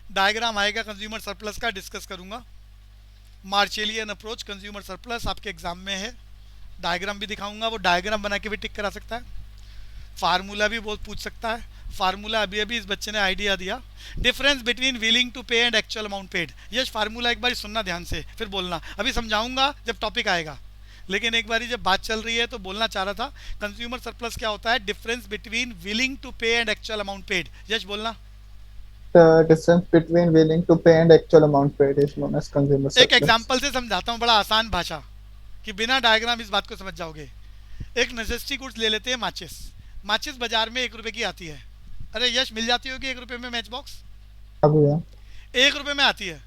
Diagram आएगा consumer surplus का, discuss करूंगा। मार्शेलियन अप्रोच कंज्यूमर सरप्लस आपके एग्जाम में है। डायग्राम भी दिखाऊंगा, वो डायग्राम बना के भी टिक करा सकता है। फार्मूला भी बहुत पूछ सकता है। फार्मूला अभी अभी इस बच्चे ने आइडिया दिया, difference between willing to pay and actual amount paid. Yash formula एक बार सुनना ध्यान से, फिर बोलना, अभी समझाऊंगा जब टॉपिक आएगा, लेकिन एक बारी जब बात चल रही है तो बोलना चाह रहा था। कंज्यूमर सरप्लस क्या होता है? Difference between willing to pay and actual amount paid. यश बोलना। The difference between willing to pay and actual amount paid is known as consumer एक surplus. एग्जाम्पल से समझाता हूँ, बड़ा आसान भाषा, कि बिना डायग्राम इस बात को समझ जाओगे। एक नेसेसिटी गुड्स ले लेते हैं, माचिस। माचिस बाजार में 1 रुपए की आती है। अरे यश, मिल जाती होगी 1 रुपए में मैच बॉक्स? अब भैया। 1 रुपए में आती है।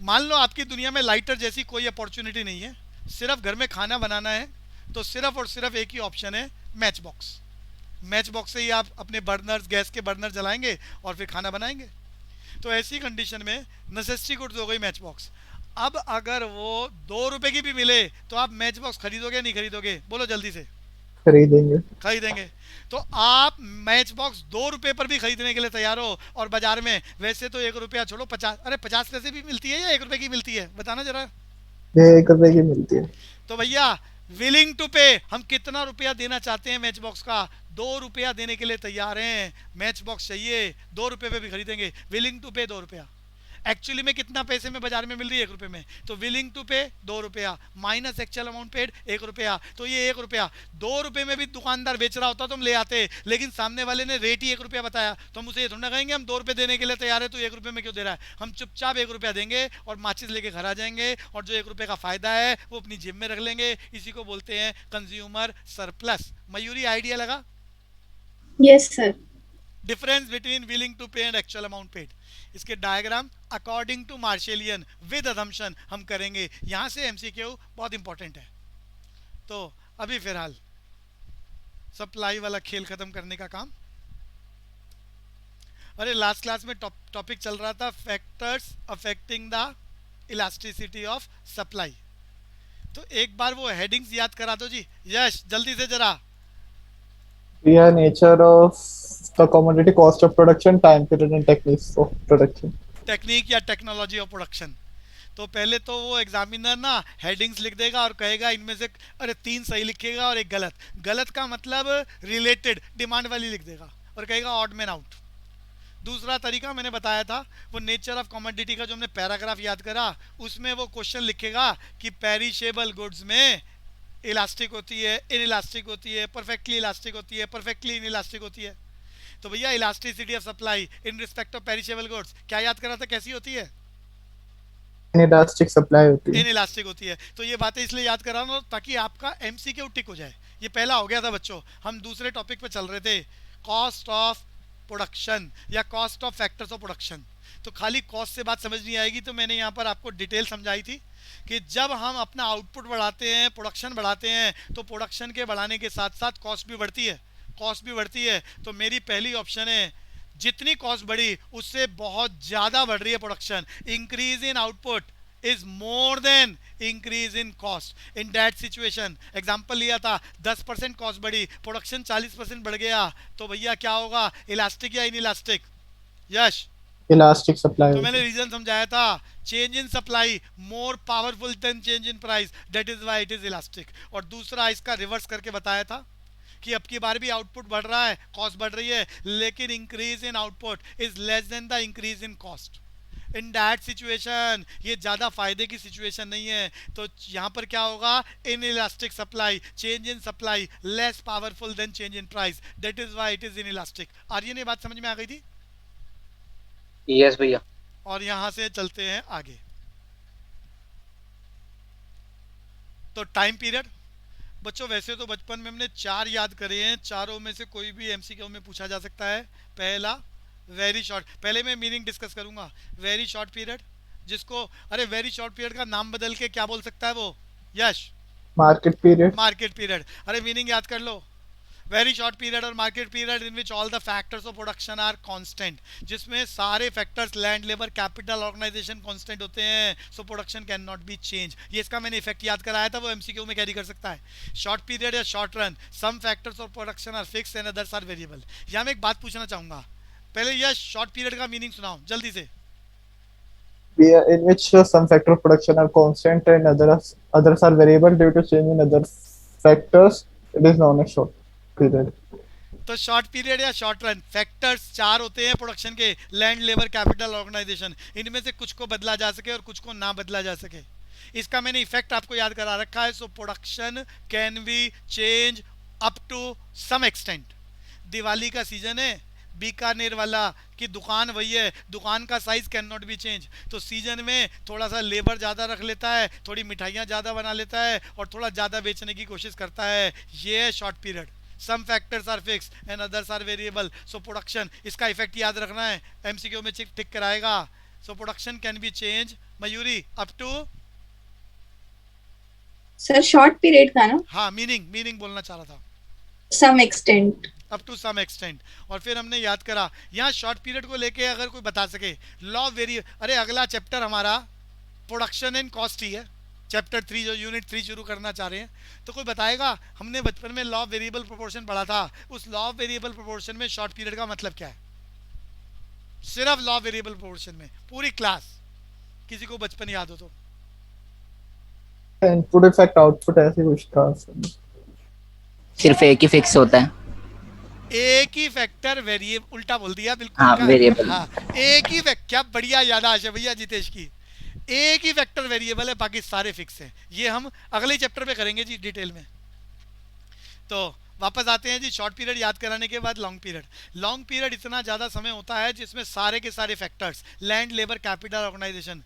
मान लो आपकी दुनिया में लाइटर जैसी कोई अपॉर्चुनिटी नहीं है, सिर्फ घर में खाना बनाना है, तो सिर्फ और सिर्फ एक ही ऑप्शन है, मैच बॉक्स। मैच बॉक्स से ही आप अपने बर्नर्स, गैस के बर्नर जलाएंगे और फिर खाना बनाएंगे। तो ऐसी कंडीशन में नेसेसिटी गुड्स हो गई मैच बॉक्स। अब अगर वो 2 रुपए की भी मिले तो आप मैच बॉक्स खरीदोगे नहीं खरीदोगे? बोलो जल्दी से। खरीदेंगे। खरीदेंगे। तो आप मैच बॉक्स 2 रुपए पर भी खरीदने के लिए तैयार हो, और बाजार में वैसे तो 1 रुपया छोड़ो, 50, अरे 50 पैसे भी मिलती है या 1 रुपए की मिलती है, बताना जरा। ये 1 रुपए की मिलती है। तो भैया, विलिंग टू पे, हम कितना रुपया देना चाहते हैं मैच बॉक्स का? 2 रुपया देने के लिए तैयार हैं। मैच बॉक्स चाहिए, 2 रुपये पे भी खरीदेंगे। विलिंग टू पे 2 रुपया। एक्चुअली में कितना पैसे में बाजार में मिल रही है? 1 रुपये में। तो विलिंग टू पे 2 रुपया माइनस एक्चुअल अमाउंट पेड 1 रुपया। तो ये 1 रुपया, 2 रुपये में भी दुकानदार बेच रहा होता तो हम ले आते, लेकिन सामने वाले ने रेट ही 1 रुपया बताया, तो हम उसे ये थोड़ा ना कहेंगे हम 2 रुपये देने के लिए तैयार है तो 1 रुपये में क्यों दे रहा है। हम चुपचाप 1 रुपया देंगे और माचिस लेके घर आ जाएंगे, और जो 1 रुपये का फायदा है वो अपनी जेब में रख लेंगे। इसी को बोलते हैं कंज्यूमर सरप्लस। मयूरी, आइडिया लगा? Yes sir. Difference between willing to pay and actual amount paid. इसके diagram according to Marshallian with assumption हम करेंगे। यहां से एमसीक्यू बहुत इंपॉर्टेंट है। तो अभी फिलहाल सप्लाई वाला खेल खत्म करने का काम। अरे लास्ट क्लास में टॉपिक चल रहा था factors affecting the elasticity of supply. तो एक बार वो हेडिंग्स याद करा दो जी। यश जल्दी से जरा। भैया nature of the commodity, cost of production, time period and techniques of production. Technique या टेक्नोलॉजी ऑफ प्रोडक्शन। तो पहले तो वो एग्जामिनर ना हेडिंग्स लिख देगा और कहेगा इनमें से, अरे 3 सही लिखेगा और एक गलत। गलत का मतलब रिलेटेड, डिमांड वाली लिख देगा, और कहेगा ऑड मैन आउट। दूसरा तरीका मैंने बताया था, वो नेचर ऑफ कमोडिटी का जो हमने पैराग्राफ याद करा, उसमें वो क्वेश्चन लिखेगा कि पेरिशेबल गुड्स में इलास्टिक होती है, इन इलास्टिक होती है, परफेक्टली इलास्टिक होती है, परफेक्टली इन इलास्टिक होती है। तो भैया elasticity of supply in respect of perishable goods क्या याद करा था, कैसी होती है? Inelastic supply होती है। इन इलास्टिक होती है। तो ये बातें इसलिए याद करा रहा हूं ताकि आपका एमसीक्यू टिक हो जाए। ये पहला हो गया था बच्चों। हम दूसरे टॉपिक पे चल रहे थे, कॉस्ट ऑफ प्रोडक्शन या cost of factors of production. तो खाली कॉस्ट से बात समझ नहीं आएगी, तो मैंने यहाँ पर आपको डिटेल समझाई थी कि जब हम अपना आउटपुट बढ़ाते हैं, प्रोडक्शन बढ़ाते हैं, तो प्रोडक्शन के बढ़ाने के साथ साथ कॉस्ट भी बढ़ती है। कॉस्ट भी बढ़ती है। तो मेरी पहली ऑप्शन है, जितनी कॉस्ट बढ़ी उससे बहुत ज़्यादा बढ़ रही है production. Increase in output is more than increase in cost. In that situation example लिया था, 10% कॉस्ट बढ़ी, प्रोडक्शन 40% बढ़ गया, तो भैया क्या होगा, इलास्टिक या in elastic? Yash, Elastic supply तो होती मैंने है। रीजन समझाया था, change in supply more powerful than change in price, that is why it is elastic. और दूसरा इसका रिवर्स करके बताया था कि अब की बार भी आउटपुट बढ़ रहा है, कॉस्ट बढ़ रही है, लेकिन increase in output is less than the increase in cost. In that situation, ये ज़्यादा फायदे की सिचुएशन नहीं है, तो यहाँ पर क्या होगा, inelastic supply, change in supply less powerful than change in price, that is why it is inelastic. Aryan ये बात समझ में आ गई थी? यस भैया। और यहाँ से चलते हैं आगे। तो टाइम पीरियड बच्चों, वैसे तो बचपन में हमने 4 याद करे हैं, चारों में से कोई भी एमसीक्यू में पूछा जा सकता है। पहला वेरी शॉर्ट, पहले मैं मीनिंग डिस्कस करूंगा। वेरी शॉर्ट पीरियड, जिसको, अरे वेरी शॉर्ट पीरियड का नाम बदल के क्या बोल सकता है वो? Yash, Market period. Market period. अरे मीनिंग याद कर लो। वेरी शॉर्ट पीरियड और market period in which all the factors of production are constant, जिसमें सारे factors, land, labour, capital, organisation constant होते हैं, so production can not be change. ये इसका मैंने इफेक्ट याद कराया था, वो एमसीक्यू में कैरी कर सकता है। शॉर्ट पीरियड या short run, some factors of production are fix and others are variable. यहाँ मैं एक बात पूछना चाहूंगा, पहले यह शॉर्ट पीरियड का मीनिंग सुनाओ जल्दी से। in which some factor of production are constant and others are variable due to change in other factors. It is known as short period. तो शॉर्ट पीरियड या शॉर्ट रन फैक्टर्स चार होते हैं production के, land, labour, capital, organisation. इनमें से कुछ को बदला जा सके और कुछ को ना बदला जा सके। इसका मैंने इफेक्ट आपको याद करा रखा है। So production can be change up to some extent. Diwali का सीजन है, बीकानेर वाला की दुकान वही है, दुकान का size can not be change. तो सीजन में थोड़ा सा लेबर ज़्यादा रख लेता है, थोड़ी मिठाइयाँ ज़्यादा बना लेता है और थोड़ा ज़्यादा बेचने की कोशिश करता है। ये है short period. Some factors are fix and others are variable. So production, इसका इफेक्ट याद रखना है, एमसीक्यू में टिक कराएगा। So production can be change, Mayuri, up to. Sir short period का ना, हाँ, मीनिंग बोलना चाह रहा था। Some extent. Up to some extent. और फिर हमने याद करा यहाँ शॉर्ट पीरियड को लेके अगर कोई बता सके लॉ वेरी, अरे अगला चैप्टर हमारा प्रोडक्शन एंड कॉस्ट ही है, चैप्टर 3 जो यूनिट 3 शुरू करना चाह रहे हैं। तो कोई बताएगा, हमने बचपन में लॉ वेरिएबल प्रोपोर्शन पढ़ा था, उस लॉ वेरिएबल प्रोपोर्शन में शॉर्ट पीरियड का मतलब क्या है? सिर्फ लॉ वेरिएबल प्रोपोर्शन में पूरी क्लास, किसी को बचपन याद हो तो। इनपुट इफेक्ट आउटपुट ऐसे कुछ था। सिर्फ एक ही फिक्स होता है। एक ही फैक्टर वेरिएबल, उल्टा बोल दिया बिल्कुल। हाँ, वेरिएबल। हाँ, एक ही क्या बढ़िया याददाश्त है भैया जितेश की। एक ही फैक्टर वेरिएबल है, बाकी सारे फिक्स हैं। ये हम अगले चैप्टर पे करेंगे जी डिटेल में। तो वापस आते हैं जी, शॉर्ट पीरियड याद कराने के बाद लॉन्ग पीरियड। लॉन्ग पीरियड इतना ज़्यादा समय होता है जिसमें सारे के सारे factors, land, labour, capital, organisation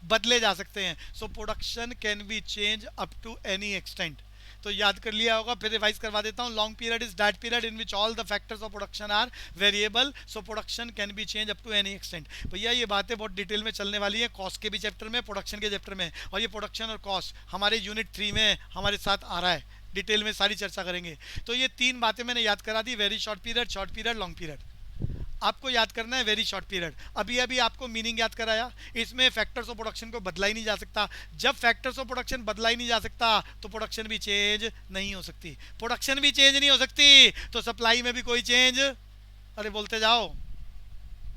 बदले जा सकते हैं। So production can be change up to any extent. तो याद कर लिया होगा, फिर रिवाइज करवा देता हूँ। Long period is that period in which all the factors of production are variable, so production can be change up to any extent. भैया ये बातें बहुत डिटेल में चलने वाली है, कॉस्ट के भी चैप्टर में, प्रोडक्शन के चैप्टर में। और ये प्रोडक्शन और कॉस्ट हमारे यूनिट 3 में हमारे साथ आ रहा है, डिटेल में सारी चर्चा करेंगे। तो ये तीन बातें मैंने याद करा दी, very short period, long period. आपको याद करना है वेरी शॉर्ट पीरियड। अभी आपको मीनिंग याद कराया, इसमें फैक्टर्स ऑफ प्रोडक्शन को बदला ही नहीं जा सकता। जब फैक्टर्स ऑफ प्रोडक्शन बदला ही नहीं जा सकता तो प्रोडक्शन भी चेंज नहीं हो सकती। प्रोडक्शन भी चेंज नहीं हो सकती तो सप्लाई में भी कोई चेंज, अरे बोलते जाओ,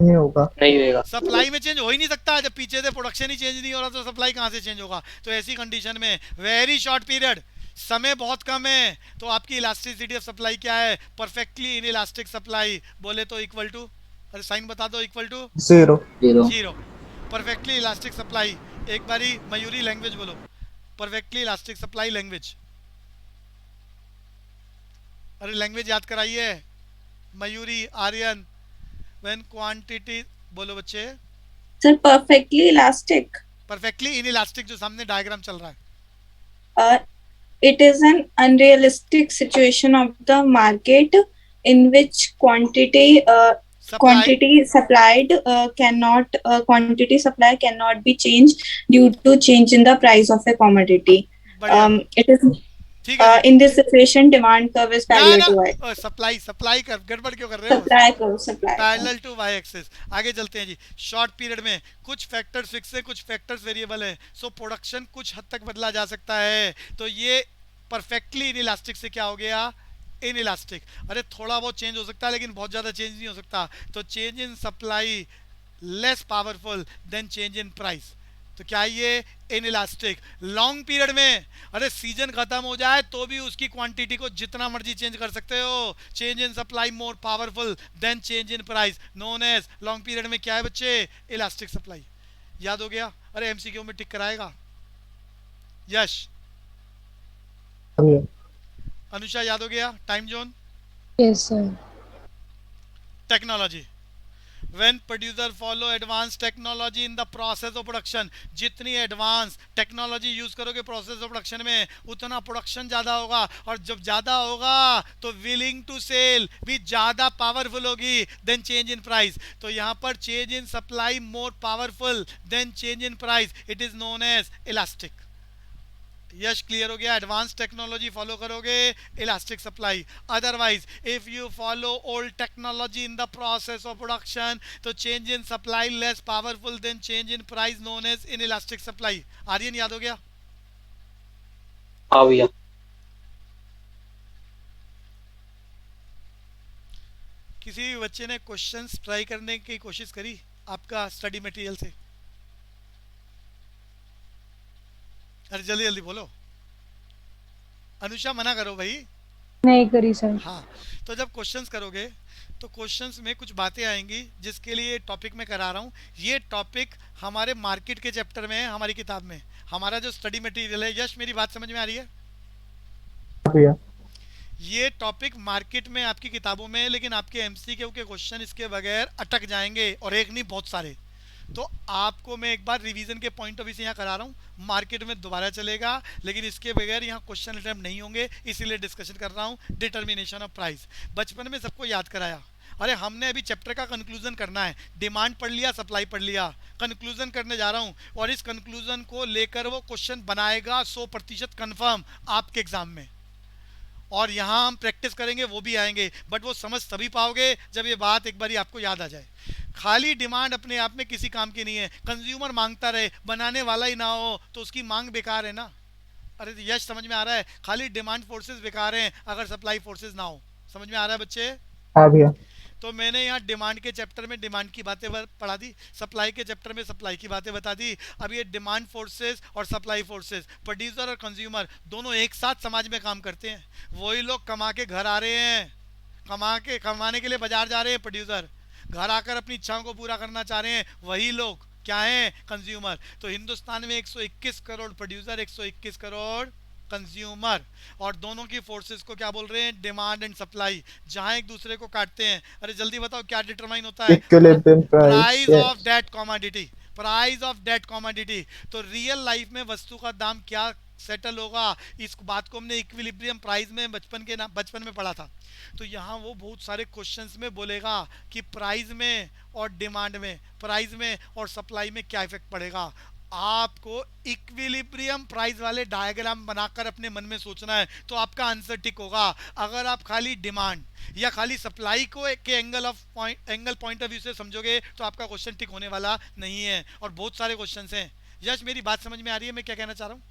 नहीं होगा। नहीं होएगा। सप्लाई में चेंज हो ही नहीं सकता। जब पीछे से प्रोडक्शन ही चेंज नहीं हो रहा तो सप्लाई कहाँ से चेंज होगा? तो ऐसी कंडीशन में वेरी शॉर्ट पीरियड, समय बहुत कम है, तो आपकी इलास्टिसिटी ऑफ सप्लाई क्या है? परफेक्टली इन इलास्टिक सप्लाई बोले तो इक्वल टू, अरे साइन बता दो, equal to zero. Zero. Perfectly elastic supply, एक बारी मयूरी लैंग्वेज बोलो, परफेक्टली इलास्टिक सप्लाई लैंग्वेज। अरे लैंग्वेज याद कराइए मयूरी, आर्यन। व्हेन क्वांटिटी, बोलो बच्चे। Sir perfectly elastic, perfectly inelastic जो सामने डायग्राम चल रहा है, it is an unrealistic situation of the market in which quantity supplied quantity supply cannot be changed due to change in the price of a commodity. बढ़िया, It is ठीक है। in this situation demand curve is parallel to y. Supply कर, गड़बड़ क्यों कर रहे हो? Supply parallel to Y axis. आगे चलते हैं जी। शॉर्ट पीरियड में कुछ फैक्टर्स फिक्स है, कुछ फैक्टर्स वेरिएबल है। सो प्रोडक्शन कुछ हद तक बदला जा सकता है। तो ये परफेक्टली इन इलास्टिक से क्या हो गया? In elastic. अरे थोड़ा बहुत चेंज हो सकता है लेकिन बहुत ज़्यादा चेंज नहीं हो सकता। तो change in supply less powerful than change in price. तो क्या ये इन इलास्टिक? लॉन्ग पीरियड में अरे सीजन खत्म हो जाए तो भी उसकी क्वांटिटी को जितना मर्जी चेंज कर सकते हो। Change in supply more powerful than change in price, known as long period में क्या है बच्चे? Elastic supply. याद हो गया? अरे एमसीक्यू में टिक कराएगा यश। अनुषा याद हो गया? Time zone, Yes, sir. Technology. When producer follow advanced technology in the process of production, जितनी एडवांस टेक्नोलॉजी यूज करोगे प्रोसेस ऑफ प्रोडक्शन में उतना प्रोडक्शन ज़्यादा होगा, और जब ज़्यादा होगा तो विलिंग टू सेल भी ज़्यादा पावरफुल होगी देन चेंज इन प्राइस। तो यहाँ पर change in supply more powerful than change in price, it is known as elastic. Yash clear हो गया? एडवांस टेक्नोलॉजी फॉलो करोगे, elastic supply. Otherwise if you follow old technology in the process of production तो change in supply less powerful than change in price, known as inelastic supply. Aryan याद हो गया? हाँ भैया। किसी भी बच्चे ने क्वेश्चंस ट्राई करने की कोशिश करी आपका स्टडी मटेरियल से? अरे जल्दी जल्दी बोलो, अनुषा मना करो भाई। नहीं करी सर। हाँ, तो जब क्वेश्चंस करोगे तो क्वेश्चंस में कुछ बातें आएंगी जिसके लिए टॉपिक मैं करा रहा हूँ। ये टॉपिक हमारे मार्केट के चैप्टर में है, हमारी किताब में, हमारा जो स्टडी मटेरियल है। यश मेरी बात समझ में आ रही है? हाँ भैया। ये टॉपिक मार्केट में आपकी किताबों में है, लेकिन आपके एमसीक्यू के क्वेश्चन इसके बगैर अटक जाएंगे, और एक नहीं बहुत सारे। तो आपको मैं एक बार रिवीजन के पॉइंट ऑफ व्यू से यहाँ करा रहा हूँ। मार्केट में दोबारा चलेगा, लेकिन इसके बगैर यहाँ क्वेश्चन अटेम्प्ट नहीं होंगे, इसीलिए डिस्कशन कर रहा हूँ। डिटर्मिनेशन ऑफ प्राइस बचपन में सबको याद कराया। अरे हमने अभी चैप्टर का कंक्लूजन करना है, डिमांड पढ़ लिया, सप्लाई पढ़ लिया, कंक्लूजन करने जा रहा हूँ, और इस कंक्लूजन को लेकर वो क्वेश्चन बनाएगा 100% कन्फर्म आपके एग्जाम में। और यहाँ हम प्रैक्टिस करेंगे, वो भी आएंगे, बट वो समझ तभी पाओगे जब ये बात एक बारी आपको याद आ जाए। खाली डिमांड अपने आप में किसी काम की नहीं है। कंज्यूमर मांगता रहे, बनाने वाला ही ना हो तो उसकी मांग बेकार है ना। अरे यश समझ में आ रहा है? खाली डिमांड फोर्सेस बेकार हैं अगर सप्लाई फोर्सेस ना हो। समझ में आ रहा है बच्चे? हाँ भैया। तो मैंने यहाँ डिमांड के चैप्टर में डिमांड की बातें पढ़ा दी, सप्लाई के चैप्टर में सप्लाई की बातें बता दी। अब ये डिमांड फोर्सेस और सप्लाई फोर्सेस, प्रोड्यूसर और कंज्यूमर दोनों एक साथ समाज में काम करते हैं। वही लोग कमा के घर आ रहे हैं, कमाने के लिए बाजार जा रहे हैं प्रोड्यूसर, घर आकर अपनी इच्छाओं को पूरा करना चाह रहे हैं वही लोग क्या हैं? कंज्यूमर। तो हिंदुस्तान में 121 करोड़ प्रोड्यूसर, 121 करोड़ कंज्यूमर, और दोनों की फोर्सेस को क्या बोल रहे हैं? डिमांड एंड सप्लाई, जहां एक दूसरे को काटते हैं। अरे जल्दी बताओ क्या डिटरमाइन होता है? Equilibrium price price. Of that commodity, price of that commodity. तो रियल लाइफ में वस्तु का दाम क्या सेटल होगा, इस बात को हमने इक्विलिब्रियम प्राइस में बचपन में पढ़ा था। तो यहाँ वो बहुत सारे क्वेश्चंस में बोलेगा कि प्राइस में और डिमांड में, प्राइस में और सप्लाई में क्या इफेक्ट पड़ेगा। आपको इक्विलिब्रियम प्राइस वाले डायग्राम बनाकर अपने मन में सोचना है, तो आपका आंसर टिक होगा। अगर आप खाली डिमांड या खाली सप्लाई को के एंगल पॉइंट ऑफ व्यू से समझोगे तो आपका क्वेश्चन टिक होने वाला नहीं है, और बहुत सारे क्वेश्चंस हैं। यश मेरी बात समझ में आ रही है मैं क्या कहना चाह रहा हूँ?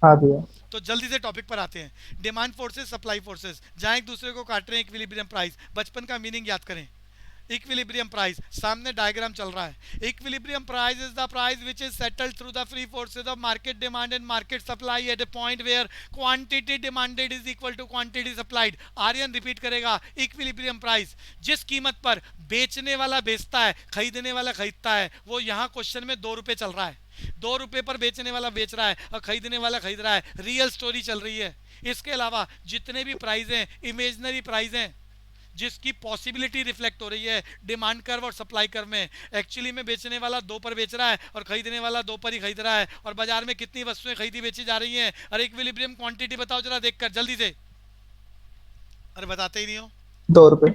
हाँ भैया। तो जल्दी से टॉपिक पर आते हैं। डिमांड फोर्सेस, सप्लाई फोर्सेस, जहां एक दूसरे को काट रहे हैं। इक्विलिब्रियम प्राइस, बचपन का मीनिंग याद करें। इक्विलिब्रियम प्राइस, सामने डायग्राम चल रहा है। Equilibrium price is the price which is settled through the free forces of market demand and market supply at a point where quantity demanded is equal to quantity supplied. Aryan repeat करेगा। इक्विलिब्रियम प्राइस, जिस कीमत पर बेचने वाला बेचता है, खरीदने वाला खरीदता है, वो यहाँ क्वेश्चन में 2 रुपए चल रहा है। 2 रुपए पर बेचने वाला बेच रहा है और खरीदने वाला खरीद रहा है। रियल स्टोरी चल रही है। इसके अलावा जितने भी प्राइस हैं इमेजनरी प्राइस हैं, जिसकी पॉसिबिलिटी रिफ्लेक्ट हो रही है डिमांड कर्व और सप्लाई कर्व में। एक्चुअली में बेचने वाला 2 पर बेच रहा है और खरीदने वाला 2 पर ही खरीद रहा है, और बाजार में कितनी वस्तुएं खरीदी बेची जा रही हैं। अरे इक्विलिब्रियम क्वांटिटी बताओ जरा देखकर जल्दी से। अरे बताते ही नहीं हो। 2 रुपए।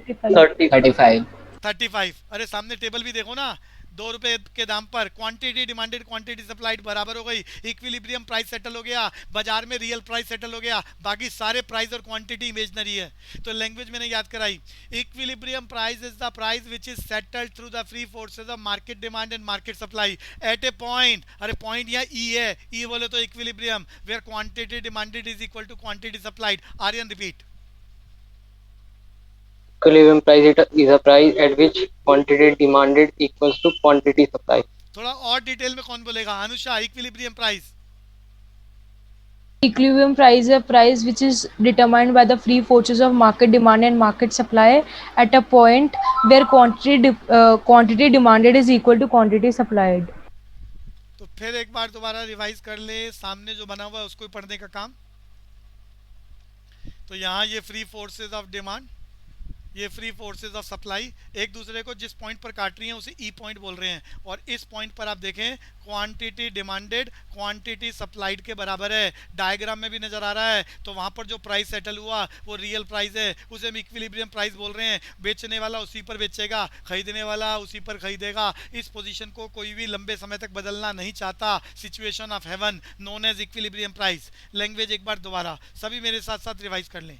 35। 35। अरे सामने टेबल भी देखो ना। 2 रुपए के दाम पर क्वांटिटी डिमांडेड क्वांटिटी सप्लाइड बराबर हो गई। इक्विलिब्रियम प्राइस सेटल हो गया, बाजार में रियल प्राइस सेटल हो गया, बाकी सारे प्राइस और क्वांटिटी इमेजनरी है। तो लैंग्वेज मैंने याद कराई। Equilibrium price is the price which is settled through the free forces of market demand and market supply at a point. अरे पॉइंट यहाँ ई है, ई बोले तो equilibrium, where quantity demanded is equal to quantity supplied. Aryan repeat. Equilibrium price is a price at which quantity demanded equals to quantity supplied. थोड़ा और detail में कौन बोलेगा? Anusha, equilibrium price. Equilibrium price is a price which is determined by the free forces of market demand and market supply at a point where quantity demanded is equal to quantity supplied. तो फिर एक बार दोबारा revise कर ले, सामने जो बना हुआ है उसको ही पढ़ने का काम। तो यहाँ ये फ्री फोर्सेस ऑफ डिमांड, ये फ्री फोर्सेस ऑफ सप्लाई एक दूसरे को जिस पॉइंट पर काट रही हैं उसे ई पॉइंट बोल रहे हैं, और इस पॉइंट पर आप देखें क्वांटिटी डिमांडेड क्वांटिटी सप्लाइड के बराबर है। डायग्राम में भी नजर आ रहा है। तो वहां पर जो प्राइस सेटल हुआ वो रियल प्राइस है, उसे हम इक्विलिब्रियम प्राइस बोल रहे हैं। बेचने वाला उसी पर बेचेगा, खरीदने वाला उसी पर खरीदेगा। इस पोजीशन को कोई भी लंबे समय तक बदलना नहीं चाहता। Situation of heaven known as equilibrium price. Language एक बार दोबारा सभी मेरे साथ साथ रिवाइज कर लें।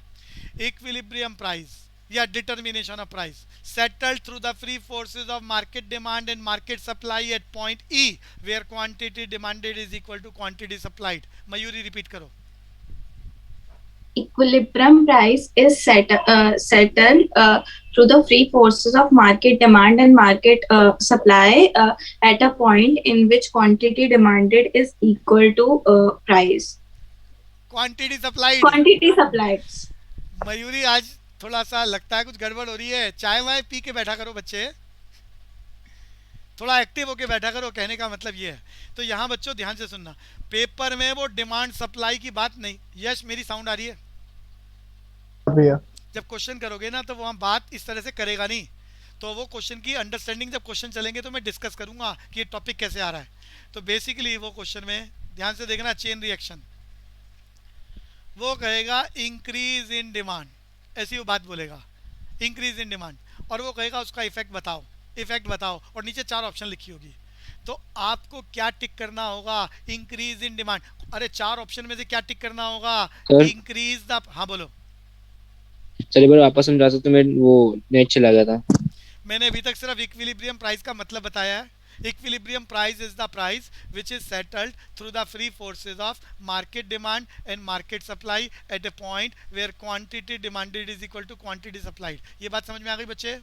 इक्विलिब्रियम प्राइस या determination of price settled through the free forces of market demand and market supply at point E where quantity demanded is equal to quantity supplied. Mayuri repeat करो। Equilibrium price is settled through the free forces of market demand and market supply at a point in which quantity demanded is equal to price. Quantity supplied. Quantity supplied. Mayuri आज थोड़ा सा लगता है कुछ गड़बड़ हो रही है, चाय वाय पी के बैठा करो बच्चे, थोड़ा एक्टिव होके बैठा करो, कहने का मतलब ये है। तो यहाँ बच्चों ध्यान से सुनना, पेपर में वो डिमांड सप्लाई की बात नहीं, यश मेरी साउंड आ रही है? हाँ भैया। जब क्वेश्चन करोगे ना तो वहाँ बात इस तरह से करेगा नहीं, तो वो क्वेश्चन की अंडरस्टैंडिंग जब क्वेश्चन चलेंगे तो मैं डिस्कस करूंगा कि ये टॉपिक कैसे आ रहा है। तो बेसिकली वो क्वेश्चन में ध्यान से देखना, चेन रिएक्शन, वो कहेगा इंक्रीज इन डिमांड, ऐसी वो बात बोलेगा, इंक्रीज इन डिमांड, और वो कहेगा उसका इफेक्ट बताओ, इफेक्ट बताओ, और नीचे 4 ऑप्शन लिखी होगी। तो आपको क्या टिक करना होगा? Increase in demand. अरे 4 ऑप्शन में से क्या टिक करना होगा? सर? इंक्रीज द, हाँ बोलो। चलिए बार वापस समझा सकते, मैं वो नेट चला गया था। मैंने अभी तक सिर्फ इक्विलिब्रियम प्राइस का मतलब बताया है। Equilibrium price is the price which is settled through the free forces of market demand and market supply at a point where quantity demanded is equal to quantity supplied. ये बात समझ में आ गई बच्चे?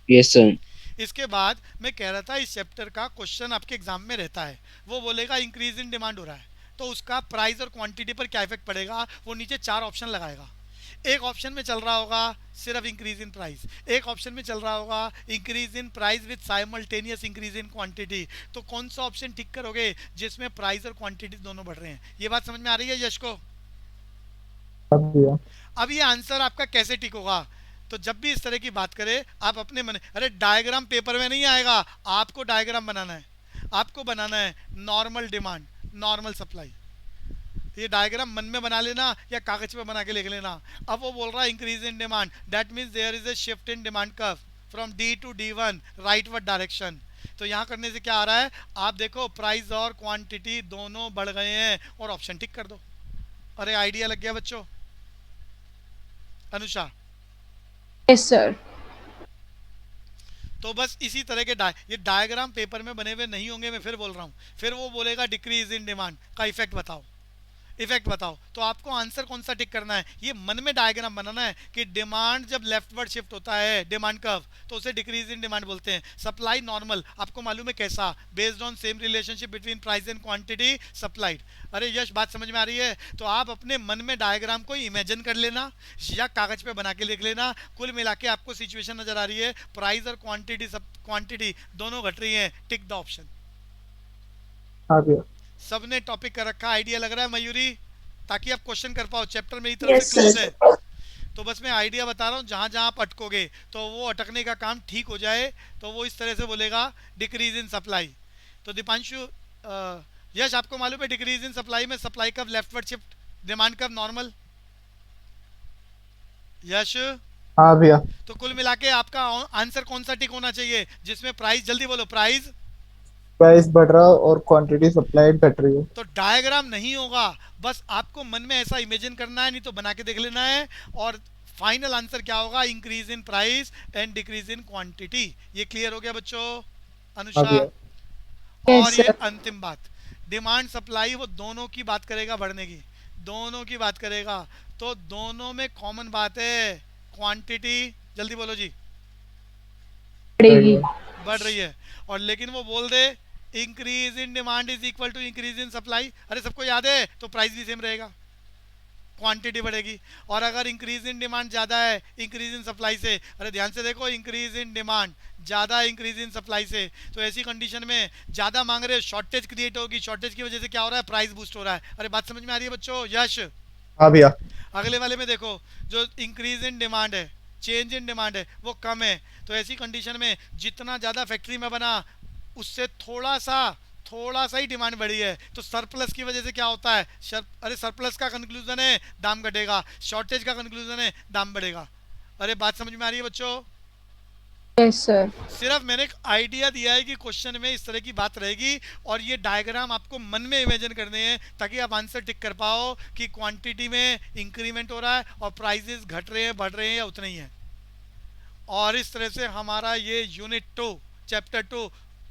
Yes sir. इसके बाद मैं कह रहा था इस चैप्टर का क्वेश्चन आपके एग्जाम में रहता है, वो बोलेगा इंक्रीज इन डिमांड हो रहा है तो उसका प्राइस और क्वांटिटी पर क्या इफेक्ट पड़ेगा, वो नीचे 4 ऑप्शन लगाएगा। एक ऑप्शन में चल रहा होगा सिर्फ इंक्रीज इन प्राइस, एक ऑप्शन में चल रहा होगा increase in price with simultaneous increase in quantity. तो कौन सा ऑप्शन टिक करोगे जिसमें प्राइस और क्वांटिटी दोनों बढ़ रहे हैं? ये बात समझ में आ रही है यश को? हाँ भैया। अब ये आंसर आपका कैसे टिक होगा? तो जब भी इस तरह की बात करें आप अपने मन, अरे डायग्राम पेपर में नहीं आएगा, आपको डायग्राम बनाना है, आपको बनाना है नॉर्मल डिमांड, नॉर्मल सप्लाई। ये डायग्राम मन में बना लेना या कागज पे बना के लिख लेना। अब वो बोल रहा है increase in demand, that means there is a shift in demand curve from D to D1 rightward direction. तो यहाँ करने से क्या आ रहा है, आप देखो प्राइस और क्वांटिटी दोनों बढ़ गए हैं और ऑप्शन टिक कर दो। अरे आइडिया लग गया बच्चों? अनुषा? Yes sir. तो बस इसी तरह के ये डायग्राम पेपर में बने हुए नहीं होंगे, मैं फिर बोल रहा हूँ। फिर वो बोलेगा डिक्रीज इन डिमांड का इफेक्ट बताओ, इफेक्ट बताओ। तो आपको आंसर कौन सा टिक करना है? ये मन में डायग्राम बनाना है कि डिमांड जब लेफ्टवर्ड शिफ्ट होता है डिमांड कर्व तो उसे डिक्रीज इन डिमांड बोलते हैं। सप्लाई नॉर्मल आपको मालूम है कैसा, based on same relationship between price and quantity supplied. अरे यश बात समझ में आ रही है? तो आप अपने मन में डायग्राम को इमेजिन कर लेना या कागज पे बना के लिख लेना। कुल मिला के आपको सिचुएशन नजर आ रही है, प्राइस और क्वांटिटी दोनों घट रही है, टिक द ऑप्शन। हाँ भैया। सबने टॉपिक कर रखा, आइडिया लग रहा है मयूरी? ताकि आप क्वेश्चन कर पाओ, चैप्टर मेरी तरफ Yes, से क्लोज sir. है। तो बस मैं आइडिया बता रहा हूँ, जहाँ जहाँ आप अटकोगे तो वो अटकने का काम ठीक हो जाए, तो वो इस तरह से बोलेगा डिक्रीज इन सप्लाई। तो दीपांशु, यश आपको मालूम है डिक्रीज इन सप्लाई में सप्लाई कब लेफ्टवर्ड शिफ्ट, डिमांड कब नॉर्मल? यश? हाँ भैया। तो कुल मिला के आपका आंसर कौन सा टिक होना चाहिए जिसमें प्राइस, जल्दी बोलो, प्राइस प्राइस बढ़ रहा और क्वांटिटी सप्लाइड घट रही है। तो डायग्राम नहीं होगा, बस आपको मन में ऐसा इमेजिन करना है, नहीं तो बना के देख लेना है। और फाइनल आंसर क्या होगा? Increase in price and decrease in quantity. ये क्लियर हो गया बच्चों? अनुषा? हाँ भैया। और Yes, ये sir. अंतिम बात, डिमांड सप्लाई वो दोनों की बात करेगा, बढ़ने की, दोनों की बात करेगा। तो दोनों में कॉमन बात है क्वांटिटी, जल्दी बोलो जी, बढ़ेगी। बढ़ रही है। और लेकिन वो बोल दे increase in demand is equal to increase in supply, अरे सबको याद है, तो प्राइस भी सेम रहेगा, क्वांटिटी बढ़ेगी। और अगर इंक्रीज इन डिमांड ज़्यादा है इंक्रीज इन सप्लाई से, अरे ध्यान से देखो, इंक्रीज इन डिमांड ज़्यादा है इंक्रीज इन सप्लाई से, तो ऐसी कंडीशन में ज़्यादा मांग रहे, शॉर्टेज क्रिएट होगी, शॉर्टेज की वजह से क्या हो रहा है? प्राइस बूस्ट हो रहा है। अरे बात समझ में आ रही है बच्चों? यश? हाँ भैया। अगले वाले में देखो, जो इंक्रीज इन डिमांड है, चेंज इन डिमांड है, वो कम है। तो ऐसी कंडीशन में जितना ज़्यादा फैक्ट्री में बना उससे थोड़ा सा ही डिमांड बढ़ी है, तो सरप्लस की वजह से क्या होता है? अरे सरप्लस का कंक्लूजन है दाम घटेगा, शॉर्टेज का कंक्लूजन है दाम बढ़ेगा। अरे बात समझ में आ रही है बच्चों? Yes sir. सिर्फ मैंने एक आइडिया दिया है कि क्वेश्चन में इस तरह की बात रहेगी, और ये डायग्राम आपको मन में इमेजिन करने हैं ताकि आप आंसर टिक कर पाओ कि क्वांटिटी में इंक्रीमेंट हो रहा है और प्राइसेस घट रहे हैं, बढ़ रहे हैं या उतने ही हैं। और इस तरह से हमारा ये यूनिट 2 चैप्टर 2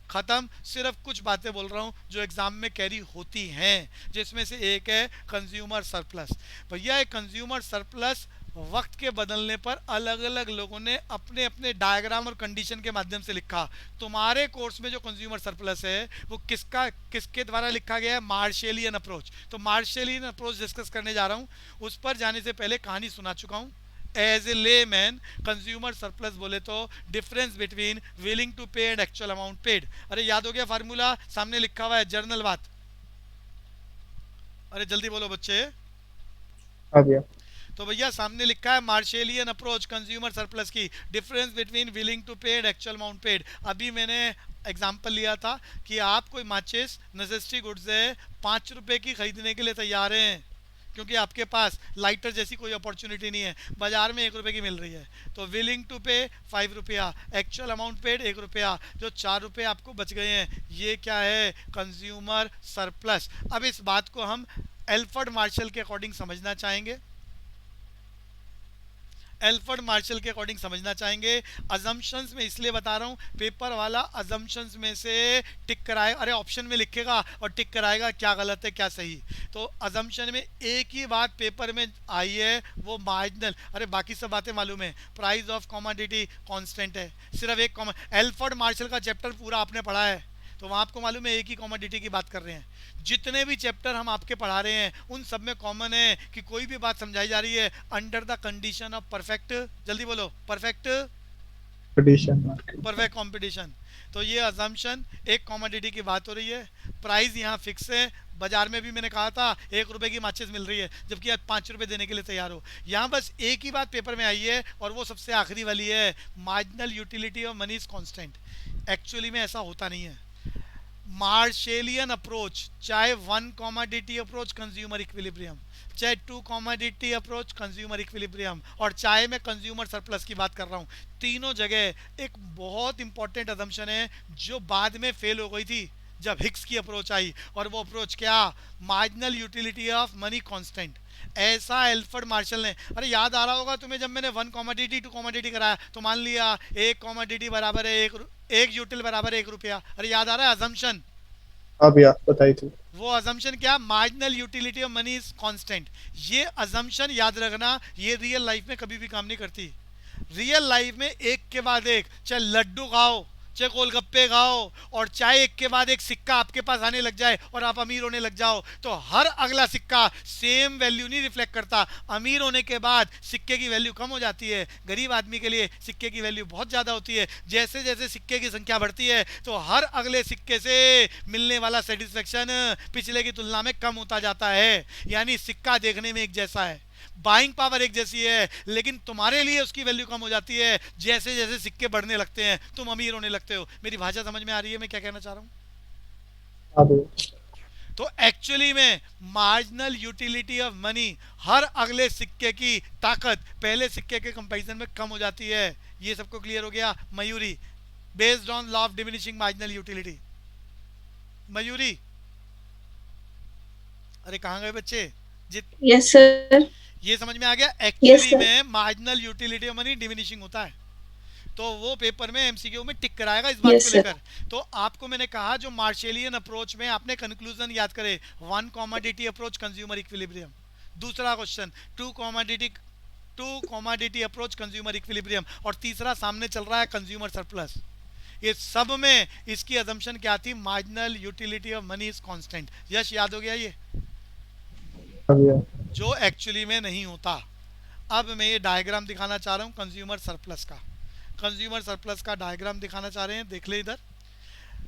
ख़त्म। सिर्फ कुछ बातें बोल रहा हूँ जो एग्ज़ाम में कैरी होती हैं, जिसमें से एक है कंज्यूमर सरप्लस। भैया ये कंज्यूमर सरप्लस वक्त के बदलने पर अलग अलग लोगों ने अपने अपने डायग्राम और कंडीशन के माध्यम से लिखा। तुम्हारे कोर्स में जो कंज्यूमर सरप्लस है वो किसके द्वारा लिखा गया है? मार्शेलियन अप्रोच। तो मार्शेलियन अप्रोच डिस्कस करने जा रहा हूँ। उस पर जाने से पहले कहानी सुना चुका हूँ। एज ए ले मैन, कंज्यूमर सरप्लस बोले तो difference between willing to pay and actual amount paid. अरे याद हो गया फार्मूला? सामने लिखा हुआ है, जर्नल बात। अरे जल्दी बोलो बच्चे। आ गया। तो भैया सामने लिखा है मार्शेलियन अप्रोच कंज्यूमर सरप्लस की, difference between willing to pay and actual amount paid. अभी मैंने एग्जांपल लिया था कि आप कोई माचिस नेसेसिटी गुड्स है 5 रुपए की खरीदने के लिए तैयार हैं, क्योंकि आपके पास लाइटर जैसी कोई अपॉर्चुनिटी नहीं है, बाजार में 1 रुपए की मिल रही है। तो विलिंग टू पे 5 रुपया, एक्चुअल अमाउंट पेड 1 रुपया, जो 4 रुपये आपको बच गए हैं, ये क्या है? Consumer surplus. अब इस बात को हम एल्फ्रेड मार्शल के अकॉर्डिंग समझना चाहेंगे। एल्फ्रेड मार्शल के अकॉर्डिंग समझना चाहेंगे। अजम्पशंस में इसलिए बता रहा हूँ, पेपर वाला अजम्पशंस में से टिक कराएगा, अरे ऑप्शन में लिखेगा और टिक कराएगा क्या गलत है क्या सही। तो अजम्पशन में एक ही बात पेपर में आई है, वो मार्जिनल। अरे बाकी सब बातें मालूम है, प्राइस ऑफ कमोडिटी कांस्टेंट है, सिर्फ एक एल्फ्रेड मार्शल का चैप्टर पूरा आपने पढ़ा है, तो वहाँ आपको मालूम है एक ही कमोडिटी की बात कर रहे हैं। जितने भी चैप्टर हम आपके पढ़ा रहे हैं उन सब में कॉमन है कि कोई भी बात समझाई जा रही है under the condition of perfect, जल्दी बोलो, परफेक्ट कंडीशन। Perfect competition. तो ये अजम्पशन, एक कमोडिटी की बात हो रही है, प्राइस यहाँ फिक्स है। बाजार में भी मैंने कहा था 1 रुपए की माचिस मिल रही है, जबकि आप 5 रुपए देने के लिए तैयार हो। यहाँ बस एक ही बात पेपर में आई है और वो सबसे आखिरी वाली है, marginal utility of money is constant. Actually में ऐसा होता नहीं है। मार्शेलियन अप्रोच, चाहे 1 कमोडिटी अप्रोच कंज्यूमर इक्विलिब्रियम, चाहे 2 कमोडिटी अप्रोच कंज्यूमर इक्विलिब्रियम, और चाहे मैं कंज्यूमर सरप्लस की बात कर रहा हूँ, तीनों जगह एक बहुत इंपॉर्टेंट असम्पशन है जो बाद में फेल हो गई थी जब हिक्स की अप्रोच आई। और वो अप्रोच क्या? Marginal utility of money constant. ऐसा एल्फ्रेड मार्शल ने, अरे याद आ रहा होगा तुम्हें, जब मैंने 1 कमोडिटी 2 कमोडिटी कराया तो मान लिया 1 कमोडिटी बराबर है 1 यूटिल बराबर 1 रुपया। अरे याद आ रहा है अजम्पशन? अब यार बताई थी वो अजम्पशन क्या? Marginal utility of money is constant. ये अजम्पशन याद रखना, ये रियल लाइफ में कभी भी काम नहीं करती। रियल लाइफ में एक के बाद एक, चाहे लड्डू खाओ, चाहे गोलगप्पे खाओ, और चाहे एक के बाद एक सिक्का आपके पास आने लग जाए और आप अमीर होने लग जाओ, तो हर अगला सिक्का सेम वैल्यू नहीं रिफ्लेक्ट करता। अमीर होने के बाद सिक्के की वैल्यू कम हो जाती है, गरीब आदमी के लिए सिक्के की वैल्यू बहुत ज़्यादा होती है। जैसे जैसे सिक्के की संख्या बढ़ती है तो हर अगले सिक्के से मिलने वाला सेटिस्फेक्शन पिछले की तुलना में कम होता जाता है। यानी सिक्का देखने में एक जैसा है, बाइंग पावर एक जैसी है, लेकिन तुम्हारे लिए उसकी वैल्यू कम हो जाती है जैसे जैसे सिक्के बढ़ने लगते हैं, तुम अमीर होने लगते हो। मेरी भाषा समझ में आ रही है मैं क्या कहना चाह रहा हूँ? अब तो एक्चुअली में मार्जिनल यूटिलिटी ऑफ मनी, हर अगले सिक्के की ताकत पहले सिक्के के कंपैरिजन में कम हो जाती है। ये सबको क्लियर हो गया? Mayuri, based on law of diminishing marginal utility. Mayuri, अरे कहाँ गए बच्चे? Yes, sir. ये समझ में आ गया? Yes, actually sir. में marginal utility of money diminishing होता है, तो वो पेपर में एमसीक्यू में टिक कराएगा इस बात Yes, को sir. लेकर। तो आपको मैंने कहा जो मार्शेलियन अप्रोच में आपने कंक्लूजन याद करे, 1 कमोडिटी अप्रोच कंज्यूमर इक्विलिब्रियम, दूसरा question 2 commodity approach consumer equilibrium, और तीसरा सामने चल रहा है कंज्यूमर सरप्लस। ये सब में इसकी अजम्पशन क्या थी? Marginal utility of money is constant. Yash याद हो गया ये? जो एक्चुअली में नहीं होता। अब मैं ये डायग्राम दिखाना चाह रहा हूँ कंज्यूमर सरप्लस का। कंज्यूमर सरप्लस का डायग्राम दिखाना चाह रहे हैं, देख ले इधर।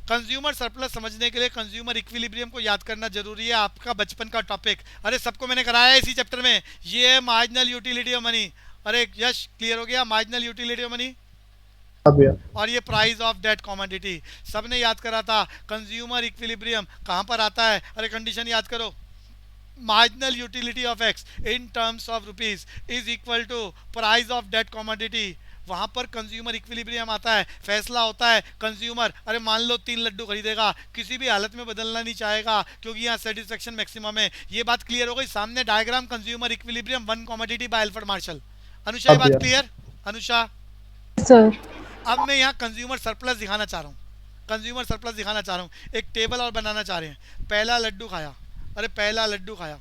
कंज्यूमर सरप्लस समझने के लिए कंज्यूमर इक्विलिब्रियम को याद करना जरूरी है, आपका बचपन का टॉपिक। अरे सबको मैंने कराया है इसी चैप्टर में। ये है मार्जिनल यूटिलिटी ऑफ मनी। अरे यश क्लियर हो गया? मार्जिनल यूटिलिटी ऑफ मनी और ये प्राइस ऑफ डेट कमोडिटी सबने याद करा था। कंज्यूमर इक्विलिब्रियम कहाँ पर आता है? अरे कंडीशन याद करो, marginal utility of x in terms of rupees is equal to price of that commodity। वहां पर कंज्यूमर इक्विलिब्रियम आता है, फैसला होता है कंज्यूमर, अरे मान लो 3 लड्डू खरीदेगा, किसी भी हालत में बदलना नहीं चाहेगा क्योंकि यहाँ सेटिस्फेक्शन मैक्सिमम है। ये बात क्लियर हो गई? सामने diagram consumer equilibrium 1 commodity bye Alfred Marshall. Anusha ये बात क्लियर? अनुषा सर अब मैं यहाँ कंज्यूमर सरप्लस दिखाना चाह रहा हूँ, कंज्यूमर सरप्लस दिखाना चाह रहा हूँ। एक टेबल और बनाना चाह रहे हैं। पहला लड्डू खाया, अरे पहला लड्डू खाया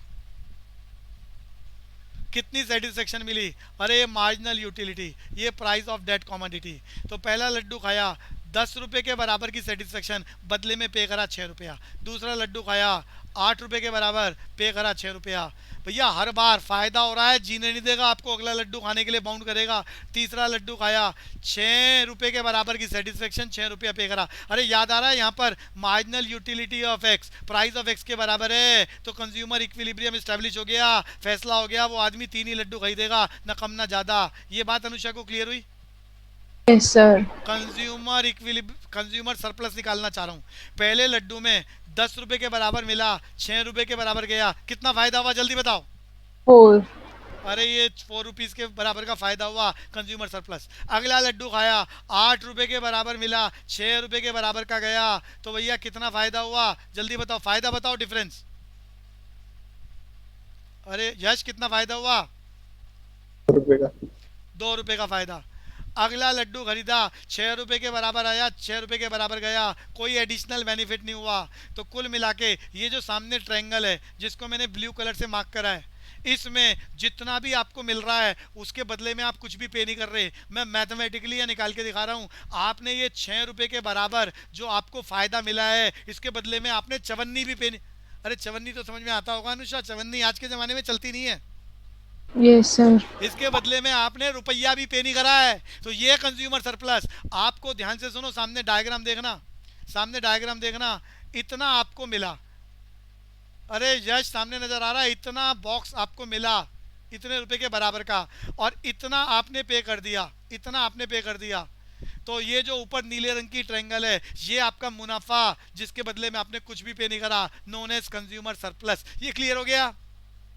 कितनी सेटिस्फेक्शन मिली? अरे मार्जिनल यूटिलिटी, ये प्राइस ऑफ डेट कॉमोडिटी। तो पहला लड्डू खाया 10 रुपये के बराबर की सेटिस्फेक्शन, बदले में पे करा 6 रुपया। दूसरा लड्डू खाया 8 रुपये के बराबर, पे करा 6 रुपया। भैया हर बार फायदा हो रहा है, जीने नहीं देगा आपको, अगला लड्डू खाने के लिए बाउंड करेगा। तीसरा लड्डू खाया 6 रुपये के बराबर की सेटिस्फेक्शन, 6 रुपया पे करा। अरे याद आ रहा है यहाँ पर marginal utility of x price of x के बराबर है, तो कंज्यूमर इक्विलिब्रियम स्टैब्लिश हो गया, फैसला हो गया, वो आदमी 3 ही लड्डू खरीदेगा, न कम ना ज़्यादा। ये बात अनुषा को क्लियर हुई? Yes, sir. कंज्यूमर सरप्लस निकालना चाह रहा हूँ। पहले लड्डू में 10 रुपये के बराबर मिला, 6 रुपये के बराबर गया, कितना फायदा हुआ जल्दी बताओ? 4. अरे ये 4 रुपीज़ के बराबर का फायदा हुआ, कंज्यूमर सरप्लस। अगला लड्डू खाया 8 रुपये के बराबर मिला, 6 रुपये के बराबर का गया, तो भैया कितना फायदा हुआ जल्दी बताओ? फायदा बताओ, डिफरेंस। अरे यश कितना फायदा हुआ? 2 रुपए का। 2 रुपये का फायदा। अगला लड्डू खरीदा, 6 रुपये के बराबर आया, 6 रुपये के बराबर गया, कोई एडिशनल बेनिफिट नहीं हुआ। तो कुल मिला के ये जो सामने ट्रायंगल है जिसको मैंने ब्लू कलर से मार्क करा है, इसमें जितना भी आपको मिल रहा है उसके बदले में आप कुछ भी पे नहीं कर रहे। मैं मैथमेटिकली या निकाल के दिखा रहा हूँ। आपने ये 6 रुपये के बराबर जो आपको फ़ायदा मिला है, इसके बदले में आपने चवन्नी भी पे नहीं। अरे चवन्नी तो समझ में आता होगा अनुषा, चवन्नी आज के ज़माने में चलती नहीं है। Yes, sir. इसके बदले में आपने रुपया भी पे नहीं करा है, तो ये कंज्यूमर सरप्लस। आपको ध्यान से सुनो, सामने डायग्राम देखना, सामने डायग्राम देखना, इतना आपको मिला। अरे यश सामने नजर आ रहा है, इतना बॉक्स आपको मिला इतने रुपए के बराबर का, और इतना आपने पे कर दिया, इतना आपने पे कर दिया। तो ये जो ऊपर नीले रंग की ट्रायंगल है, ये आपका मुनाफा जिसके बदले में आपने कुछ भी पे नहीं करा, नोन एज कंज्यूमर सरप्लस। ये क्लियर हो गया?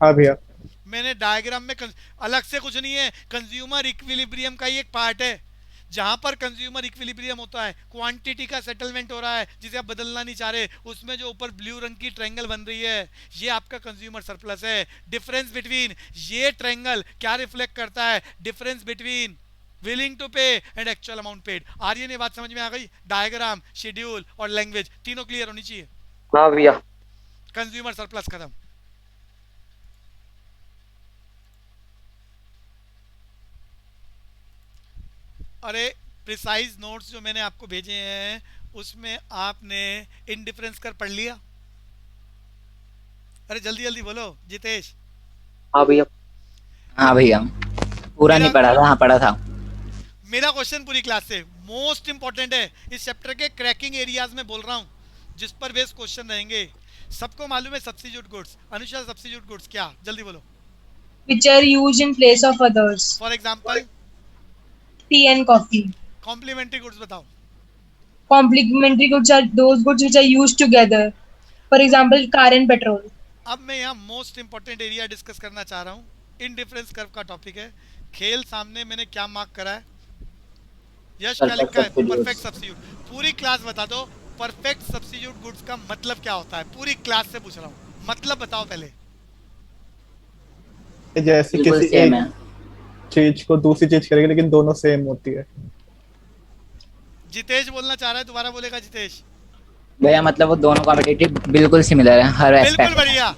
हाँ भैया। मैंने डायग्राम में अलग से कुछ नहीं है, कंज्यूमर इक्विलिब्रियम का ही एक पार्ट है। जहां पर कंज्यूमर इक्विलिब्रियम होता है, क्वांटिटी का सेटलमेंट हो रहा है जिसे आप बदलना नहीं चाह रहे, उसमें जो ऊपर ब्लू रंग की ट्रायंगल बन रही है, ये आपका कंज्यूमर सरप्लस है। डिफरेंस बिटवीन, ये ट्रायंगल क्या रिफ्लेक्ट करता है? Difference between willing to pay and actual amount paid. Aryan ये बात समझ में आ गई? डायग्राम, शेड्यूल और लैंग्वेज तीनों क्लियर होनी चाहिए। हाँ भैया। कंज्यूमर सरप्लस खत्म। अरे प्रिसाइज नोट्स जो मैंने आपको भेजे हैं उसमें आपने इनडिफरेंस कर पढ़ लिया? अरे जल्दी जल्दी बोलो जितेश। हाँ भैया। हाँ भैया, पूरा नहीं पढ़ा था, हाँ पढ़ा था। मेरा क्वेश्चन पूरी क्लास से मोस्ट इंपॉर्टेंट है, इस चैप्टर के क्रैकिंग एरियाज में बोल रहा हूँ, जिस पर बेस्ड क्वेश्चन रहेंगे। सबको मालूम है substitute goods. Anusha substitute goods क्या, जल्दी बोलो? Which are used in place of others. For example Tea and coffee. Complementary goods बताओ। Complementary goods are those goods which are used together. For example, car and petrol. अब मैं यहाँ most important area discuss करना चाह रहा हूँ, indifference curve का topic है। खेल सामने मैंने क्या मार्क करा है? यश क्या लिखा है? Perfect substitute. पूरी क्लास बता दो परफेक्ट सब्स्टिट्यूट गुड्स का मतलब क्या होता है, पूरी क्लास से पूछ रहा हूँ, मतलब बताओ पहले। जैसे बिल्कुल किसी सेम एक है। चीज को दूसरी चीज करेगी लेकिन दोनों सेम होती है। जितेश बोलना चाह रहा है, दोबारा बोलेगा जितेश। भैया मतलब वो दोनों कॉम्पिटिटिव बिल्कुल सिमिलर है हर बिल्कुल एस्पेक्ट। बढ़िया,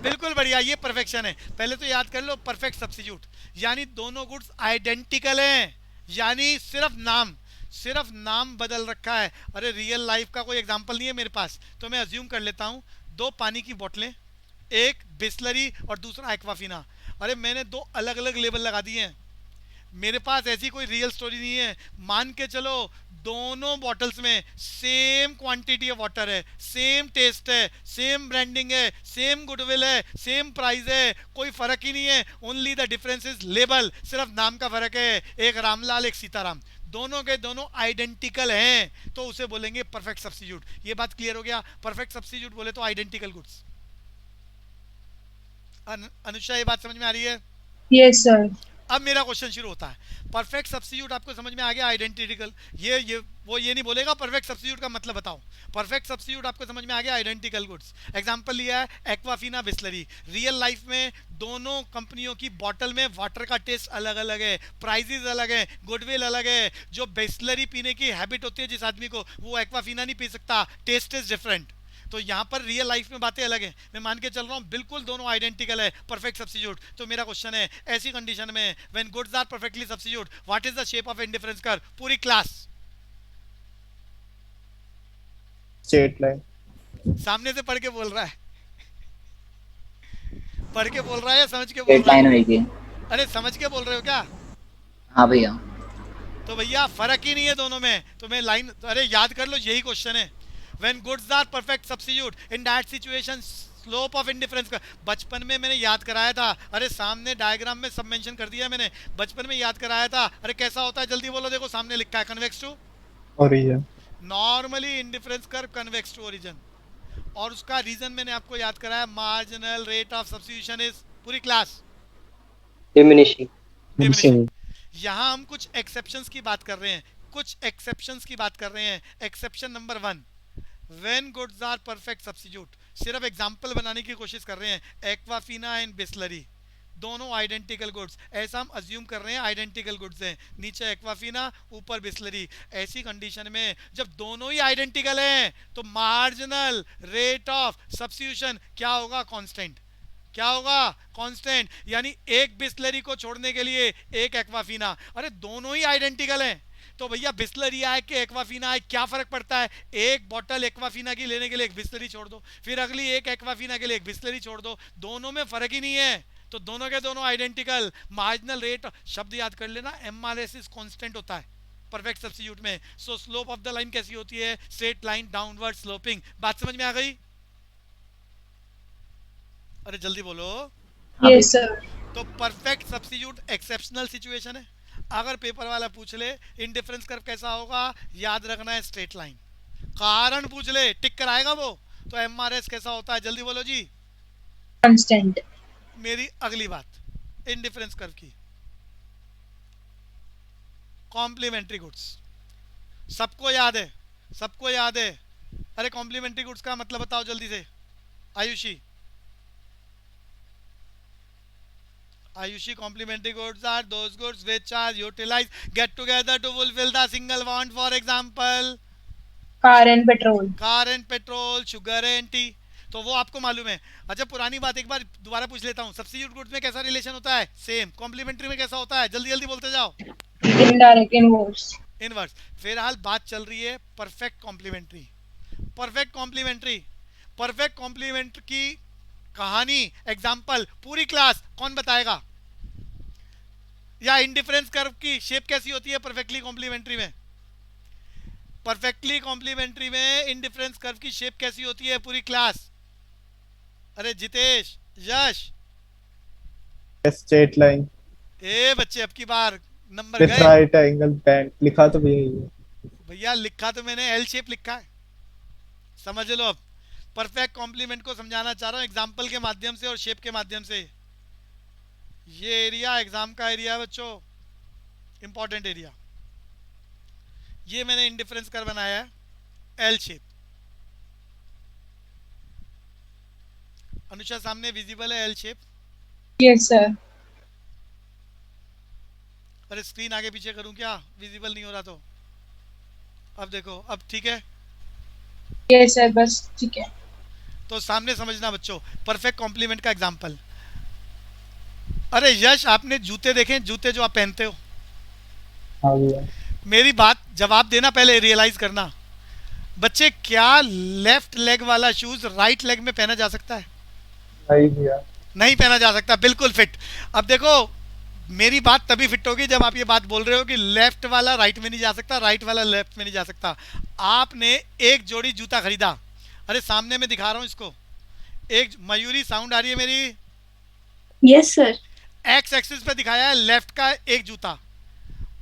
बिल्कुल बढ़िया, ये परफेक्शन है। पहले तो याद कर लो परफेक्ट सब्स्टिट्यूट, यानी दोनों गुड्स आइडेंटिकल हैं, यानी सिर्फ नाम बदल रखा है। अरे रियल लाइफ का कोई एग्जांपल नहीं है मेरे पास, तो मैं अज्यूम कर लेता हूँ 2 पानी की बोतलें, एक बिस्लरी और दूसरा एक्वाफिना। अरे मैंने 2 अलग अलग लेबल लगा दिए हैं, मेरे पास ऐसी कोई रियल स्टोरी नहीं है। मान के चलो दोनों बॉटल्स में सेम क्वांटिटी ऑफ वाटर है, सेम टेस्ट है, सेम ब्रांडिंग है, सेम गुडविल है, सेम प्राइस है, कोई फर्क ही नहीं है। Only the difference is label, सिर्फ नाम का फर्क है। एक रामलाल एक सीताराम, दोनों के दोनों आइडेंटिकल हैं, तो उसे बोलेंगे परफेक्ट सब्स्टिट्यूट। ये बात क्लियर हो गया? परफेक्ट सब्स्टिट्यूट बोले तो आइडेंटिकल गुड्स। अनुषा ये बात समझ में आ रही है? Yes, sir. अब मेरा क्वेश्चन शुरू होता है। परफेक्ट सब्स्टिट्यूट आपको समझ में आ गया, आइडेंटिकल। वो ये नहीं बोलेगा परफेक्ट सब्स्टिट्यूट का मतलब बताओ। परफेक्ट सब्स्टिट्यूट आपको समझ में आ गया, आइडेंटिकल गुड्स। एग्जांपल लिया है एक्वाफिना बिस्लरी। रियल लाइफ में दोनों कंपनियों की बॉटल में वाटर का टेस्ट अलग अलग है, प्राइजेस अलग है, गुडविल अलग है। जो बिस्लरी पीने की हैबिट होती है जिस आदमी को, वो एक्वाफिना नहीं पी सकता, टेस्ट इज डिफरेंट। तो यहाँ पर रियल लाइफ में बातें अलग हैं। मैं मान के चल रहा हूँ बिल्कुल दोनों आइडेंटिकल है, परफेक्ट सब्स्टिट्यूट। तो मेरा क्वेश्चन है ऐसी कंडीशन में when goods are perfectly substitute what is the shape of indifference curve? पूरी क्लास Straight line. सामने से पढ़ के बोल रहा है, पढ़ के बोल रहा है या समझ के बोल स्ट्रेट रहा लाइन है? होगी। अरे समझ के बोल रहे हो क्या? हाँ भैया। तो भैया फर्क ही नहीं है दोनों में। तो मैं लाइन, अरे याद कर लो, यही क्वेश्चन है। When goods are perfect substitute in that situation slope of indifference का बचपन में मैंने याद कराया था। अरे सामने डायग्राम में सब मेंशन कर दिया मैंने, बचपन में याद कराया था। अरे कैसा होता है जल्दी बोलो, देखो सामने लिखा है convex to Origin. Normally indifference curve convex to origin, और उसका रीजन मैंने आपको याद कराया, marginal rate of substitution is पूरी क्लास Diminishing. डिमिनिशिंग। यहाँ हम कुछ एक्सेप्शंस की बात कर रहे हैं, कुछ एक्सेप्शंस की बात कर रहे हैं। Exception number 1, when goods are perfect substitute, सिर्फ एग्जांपल बनाने की कोशिश कर रहे हैं। एक्वाफिना एंड बिस्लरी दोनों आइडेंटिकल गुड्स, ऐसा हम अज्यूम कर रहे हैं आइडेंटिकल गुड्स हैं, नीचे एक्वाफिना ऊपर बिस्लरी। ऐसी कंडीशन में जब दोनों ही आइडेंटिकल हैं तो मार्जिनल रेट ऑफ सब्स्टिट्यूशन क्या होगा? कांस्टेंट। क्या होगा? कांस्टेंट। यानी एक बिस्लरी को छोड़ने के लिए एक एक्वाफिना। अरे दोनों ही आइडेंटिकल हैं तो भैया बिस्लरी आए कि एक्वाफिना आए क्या फर्क पड़ता है? एक बॉटल एक्वाफिना की लेने के लिए एक बिस्लरी छोड़ दो, फिर अगली एक एक्वाफिना के लिए एक बिस्लरी छोड़ दो, दोनों में फर्क ही नहीं है। तो दोनों के दोनों आइडेंटिकल। मार्जिनल रेट शब्द याद कर लेना, एमआरएस इज कांस्टेंट होता है परफेक्ट सब्स्टिट्यूट में। सो स्लोप ऑफ द लाइन कैसी होती है? Straight line downward sloping. बात समझ में आ गई? अरे जल्दी बोलो। Yes, sir. तो परफेक्ट सब्स्टिट्यूट एक्सेप्शनल सिचुएशन है। अगर पेपर वाला पूछ ले इंडिफरेंस कर्व कैसा होगा, याद रखना है स्ट्रेट लाइन। कारण पूछ ले टिक कराएगा वो, तो एमआरएस कैसा होता है? जल्दी बोलो जी। Constant. मेरी अगली बात इंडिफरेंस कर्व की, कॉम्प्लीमेंट्री गुड्स सबको याद है, सबको याद है। अरे कॉम्प्लीमेंट्री गुड्स का मतलब बताओ जल्दी से Ayushi. Ayushi, complementary goods are those goods which are utilized get together to fulfill the single want. For example, Car and petrol. car and petrol, sugar and tea. तो वो आपको मालूम है। अच्छा पुरानी बात एक बार दोबारा पूछ लेता हूँ, सब्स्टिट्यूट गुड्स में कैसा रिलेशन होता है? सेम। कॉम्प्लीमेंट्री में कैसा होता है? जल्दी जल्दी बोलते जाओ। Indirect, inverse. इनवर्स। फिलहाल बात चल रही है perfect complementary. Perfect complementary, perfect complementary की कहानी, एग्जाम्पल, पूरी क्लास कौन बताएगा? या इंडिफरेंस कर्व की शेप कैसी होती है परफेक्टली कॉम्प्लीमेंट्री में? परफेक्टली कॉम्प्लीमेंट्री में इंडिफरेंस कर्व की शेप कैसी होती है? पूरी क्लास। अरे जितेश, यश, Straight line. ए बच्चे अब की बार नंबर With गए। right angle band. लिखा तो भी यही है। भैया लिखा तो मैंने एल शेप लिखा है, समझ लो। अब परफेक्ट कॉम्प्लीमेंट को समझाना चाह रहा हूँ एग्जाम्पल के माध्यम से और शेप के माध्यम से। ये एरिया एग्जाम का एरिया है बच्चों, इंपॉर्टेंट एरिया। ये मैंने इंडिफरेंस कर बनाया है एल शेप। अनुषा सामने विजिबल है एल शेप? Yes, sir. अरे स्क्रीन आगे पीछे करूं क्या? विजिबल नहीं हो रहा तो अब देखो, अब ठीक है? Yes, sir. बस ठीक है. तो सामने समझना बच्चों, परफेक्ट कॉम्प्लीमेंट का एग्जाम्पल। अरे यश, आपने जूते देखे? जूते जो आप पहनते हो, हाँ भैया। मेरी बात जवाब देना, पहले रियलाइज करना। बच्चे क्या लेफ्ट लेग वाला शूज राइट लेग में पहना जा सकता है? नहीं भैया। नहीं पहना जा सकता, बिल्कुल फिट। अब देखो मेरी बात तभी फिट होगी जब आप ये बात बोल रहे हो कि लेफ्ट वाला राइट में नहीं जा सकता, राइट वाला लेफ्ट में नहीं जा सकता। आपने एक जोड़ी जूता खरीदा, अरे सामने में दिखा रहा हूं इसको, एक मयूरी, साउंड आ रही है मेरी? Yes, sir. एक्स एक्सिस पे दिखाया है लेफ्ट का एक जूता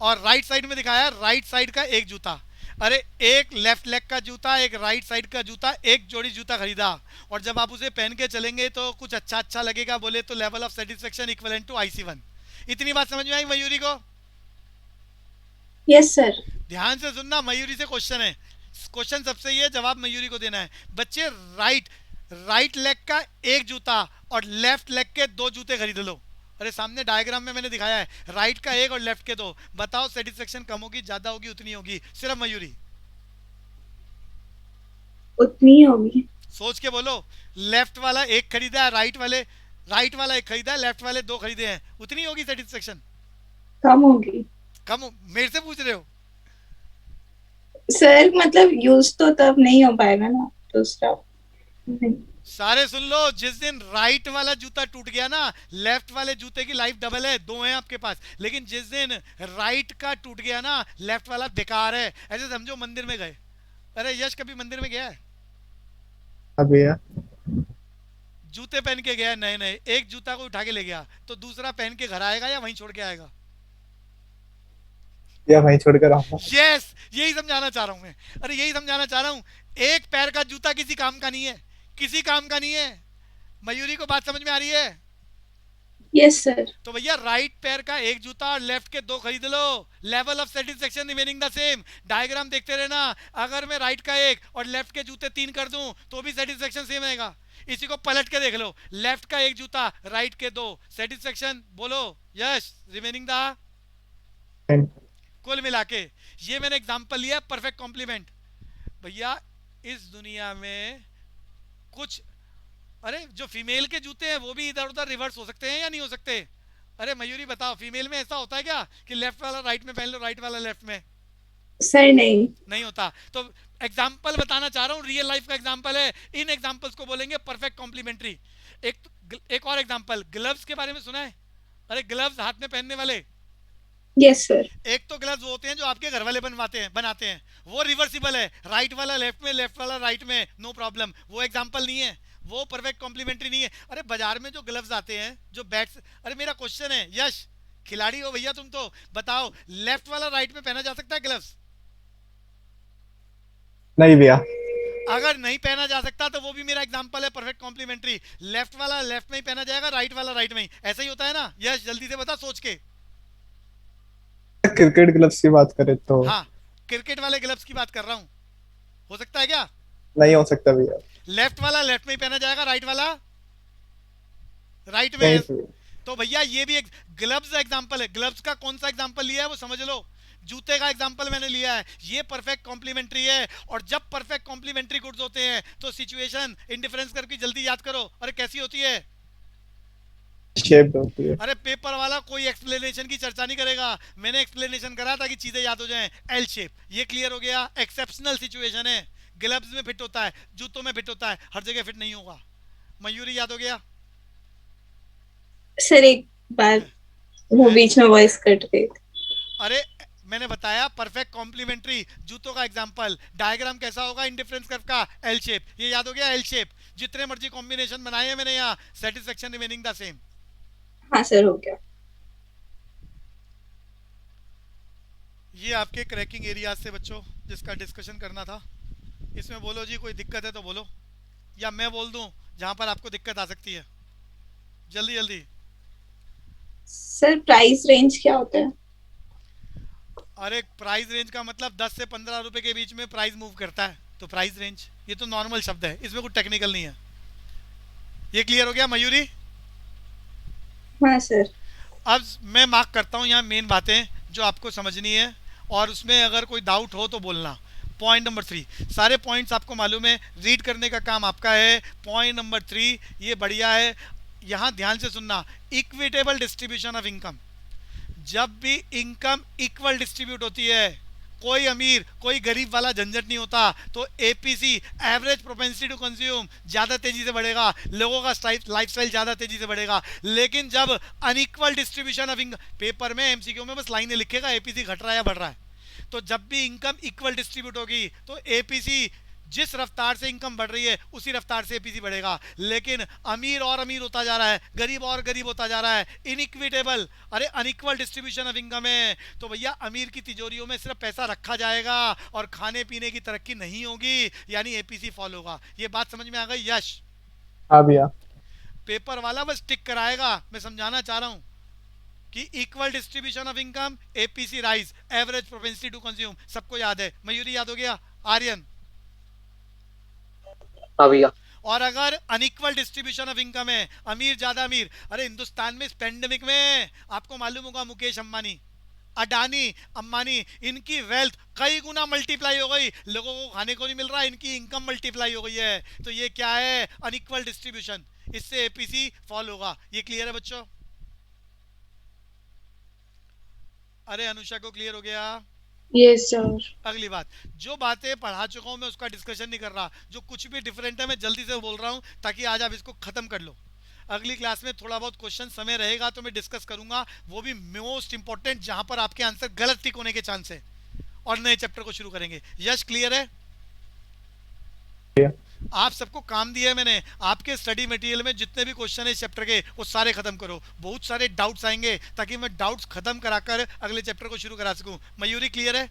और राइट साइड में दिखाया है राइट साइड का एक जूता। अरे एक लेफ्ट लेग का जूता, एक राइट साइड का जूता, एक जोड़ी जूता खरीदा, और जब आप उसे पहन के चलेंगे तो कुछ अच्छा अच्छा लगेगा, बोले तो level of satisfaction equivalent to IC1। इतनी बात समझ में आई मयूरी को? Yes, sir. ध्यान से सुनना, मयूरी से क्वेश्चन है, क्वेश्चन सबसे ही है, जवाब मयूरी को देना है। बच्चे राइट लेग का एक जूता और लेफ्ट लेग के दो जूते खरीद लो। अरे सामने डायग्राम में मैंने दिखाया है, राइट का एक और लेफ्ट के दो। बताओ सेटिस्फेक्शन कम होगी, ज्यादा होगी, उतनी होगी? सिर्फ मयूरी उतनी ही होगी. सोच के बोलो, लेफ्ट वाला एक खरीदा है, राइट वाला एक खरीदा है, लेफ्ट वाले दो खरीदे हैं, उतनी होगी सेटिस्फेक्शन? कम होगी कम? मेरे से पूछ रहे हो? सर, मतलब यूज तो तब नहीं हो पाएगा ना दूसरा। नहीं। सारे सुन लो, जिस दिन राइट वाला जूता टूट गया ना, लेफ्ट वाले जूते की लाइफ डबल है, दो हैं आपके पास। लेकिन जिस दिन राइट का टूट गया ना, लेफ्ट वाला बेकार है। ऐसे समझो मंदिर में गए, अरे यश कभी मंदिर में गया है? हाँ भैया। जूते पहन के गया है नए नए, एक जूता को उठा के ले गया, तो दूसरा पहन के घर आएगा या वहीं छोड़ के आएगा? या वहीं छोड़कर आऊंगा। यस, यही समझाना चाह रहा हूं मैं। अरे यही समझाना चाह रहा हूं, एक पैर का जूता किसी काम का नहीं है, किसी काम का नहीं है। मयूरी को बात समझ में आ रही है? Yes sir. तो भैया राइट पैर का एक जूता और लेफ्ट के दो खरीद लो, level of satisfaction remaining the same. Diagram देखते रहना, अगर मैं राइट का एक और लेफ्ट के जूते तीन कर दूं तो भी सेटिस्फेक्शन सेम रहेगा। इसी को पलट के देख लो, लेफ्ट का एक जूता, राइट के दो, सेटिस्फेक्शन बोलो यस, रिमेनिंग द। कुल मिला के ये मैंने एग्जांपल लिया, परफेक्ट कॉम्प्लीमेंट। भैया इस दुनिया में कुछ, अरे जो फीमेल के जूते हैं वो भी इधर उधर रिवर्स हो सकते हैं या नहीं हो सकते? अरे मयूरी बताओ, फीमेल में ऐसा होता है क्या कि लेफ्ट वाला राइट में पहन लो, राइट वाला लेफ्ट में? सर नहीं। नहीं होता। तो एग्जाम्पल बताना चाह रहा हूँ, रियल लाइफ का एग्जाम्पल है। इन एग्जाम्पल्स को बोलेंगे परफेक्ट कॉम्प्लीमेंट्री। एक और एग्जाम्पल, ग्लव्स के बारे में सुना है? अरे ग्लव्स हाथ में पहनने वाले, यस सर। एक तो ग्लव्स वो होते हैं जो आपके घर वाले बनाते हैं, वो रिवर्सिबल है, राइट वाला लेफ्ट में, लेफ्ट वाला राइट में, नो प्रॉब्लम। वो एग्जांपल नहीं है, वो परफेक्ट कॉम्प्लीमेंट्री नहीं है। अरे बाजार में जो ग्लव्स आते हैं, जो बैट्स, अरे मेरा क्वेश्चन है यश, खिलाड़ी हो भैया तुम, तो बताओ लेफ्ट वाला राइट में पहना जा सकता है ग्लव्स? नहीं भैया। अगर नहीं पहना जा सकता तो वो भी मेरा एग्जांपल है परफेक्ट कॉम्प्लीमेंट्री। लेफ्ट वाला लेफ्ट में ही पहना जाएगा, राइट वाला राइट में ही। ऐसा ही होता है ना यश? जल्दी से बता सोच के। क्रिकेट ग्लव्स की बात करें तो हाँ, क्रिकेट वाले ग्लव्स की बात कर रहा हूँ, हो सकता है क्या? नहीं हो सकता भैया। लेफ्ट वाला लेफ्ट में ही पहना जाएगा, राइट वाला राइट नहीं में। भैया। तो भैया ये भी एक ग्लव्स एग्जांपल है। ग्लव्स का कौन सा एग्जांपल लिया है वो समझ लो, जूते का एग्जांपल मैंने लिया है। ये परफेक्ट कॉम्प्लीमेंट्री है। और जब परफेक्ट कॉम्प्लीमेंट्री गुड्स होते हैं तो सिचुएशन इंडिफरेंस करके जल्दी याद करो। अरे कैसी होती है? शेप्ड होती है। अरे पेपर वाला कोई एक्सप्लेनेशन की चर्चा नहीं करेगा, मैंने एक्सप्लेनेशन करा ताकि चीजें याद हो जाएं। एल शेप, ये क्लियर हो गया। एक्सेप्शनल सिचुएशन है, ग्लव्स में फिट होता है, जूतों में फिट होता है, हर जगह फिट नहीं होगा। मयूरी याद हो गया? सर एक बार वो बीच में वॉइस कट गई। अरे मैंने बताया परफेक्ट कॉम्प्लीमेंट्री, जूतों का एग्जांपल। डायग्राम कैसा होगा इंडिफरेंस कर्व का? एल शेप, ये याद हो गया? एल शेप, जितने मर्जी कॉम्बिनेशन बनाए हैं मैंने यहाँ, सेटिस्फेक्शन रिमेनिंग द सेम। हाँ सर, हो गया। ये आपके क्रैकिंग एरियाज से बच्चों जिसका डिस्कशन करना था। इसमें बोलो जी कोई दिक्कत है तो बोलो, या मैं बोल दूं जहां पर आपको दिक्कत आ सकती है। जल्दी जल्दी। सर प्राइस रेंज क्या होता है? अरे प्राइस रेंज का मतलब 10 से 15 रुपए के बीच में प्राइस मूव करता है, तो प्राइस रेंज, ये तो नॉर्मल शब्द है, इसमें कुछ टेक्निकल नहीं है। ये क्लियर हो गया मयूरी? हाँ सर। अब मैं मार्क करता हूँ यहाँ मेन बातें जो आपको समझनी है, और उसमें अगर कोई डाउट हो तो बोलना। पॉइंट नंबर 3, सारे पॉइंट्स आपको मालूम है, रीड करने का काम आपका है। पॉइंट नंबर 3 ये बढ़िया है, यहाँ ध्यान से सुनना। Equitable distribution of income. जब भी इनकम इक्वल डिस्ट्रीब्यूट होती है, कोई अमीर कोई गरीब वाला झंझट नहीं होता, तो APC, average propensity to consume, ज़्यादा तेजी से बढ़ेगा, लोगों का लाइफस्टाइल ज़्यादा तेजी से बढ़ेगा। लेकिन जब unequal distribution of income, paper में एमसीक्यू में बस लाइनें लिखेगा एपीसी घट रहा है या बढ़ रहा है, तो जब भी इनकम इक्वल डिस्ट्रीब्यूट होगी तो एपीसी, जिस रफ्तार से इनकम बढ़ रही है उसी रफ्तार से एपीसी बढ़ेगा। लेकिन अमीर और अमीर होता जा रहा है, गरीब और गरीब होता जा रहा है, इनइक्विटेबल, अरे अनइक्वल डिस्ट्रीब्यूशन ऑफ इनकम है, तो भैया अमीर की तिजोरियों में सिर्फ पैसा रखा जाएगा और खाने पीने की तरक्की नहीं होगी, यानी एपीसी फॉल होगा। ये बात समझ में आ गई यश? हाँ भैया। पेपर वाला बस टिक कराएगा, मैं समझाना चाह रहा हूँ कि equal distribution of income, APC rise, average propensity to consume, सबको याद है। मयूरी याद हो गया? आर्यन? हाँ भैया। और अगर अनइक्वल डिस्ट्रीब्यूशन ऑफ इनकम है, अमीर ज्यादा अमीर, अरे हिंदुस्तान में इस पेंडेमिक में आपको मालूम होगा मुकेश अंबानी अडानी, अंबानी, इनकी वेल्थ कई गुना मल्टीप्लाई हो गई, लोगों को खाने को नहीं मिल रहा, इनकी इनकम मल्टीप्लाई हो गई है। तो ये क्या है? Unequal distribution. इससे एपीसी फॉल होगा। ये क्लियर है बच्चों? अरे अनुषा को क्लियर हो गया? Yes, sir. अगली बात, जो बातें पढ़ा चुका हूं मैं उसका डिस्कशन नहीं कर रहा, जो कुछ भी डिफरेंट है मैं जल्दी से बोल रहा हूं ताकि आज आप इसको खत्म कर लो। अगली क्लास में थोड़ा बहुत क्वेश्चन समय रहेगा तो मैं डिस्कस करूंगा, वो भी मोस्ट इंपॉर्टेंट, जहां पर आपके आंसर गलत टिक होने के चांस है, और नए चैप्टर को शुरू करेंगे। यश क्लियर है? आप सबको काम दिया है मैंने, आपके स्टडी मटेरियल में जितने भी क्वेश्चन है इस चैप्टर के वो सारे खत्म करो। बहुत सारे डाउट्स आएंगे ताकि मैं डाउट्स खत्म कराकर अगले चैप्टर को शुरू करा सकूं। मयूरी क्लियर है?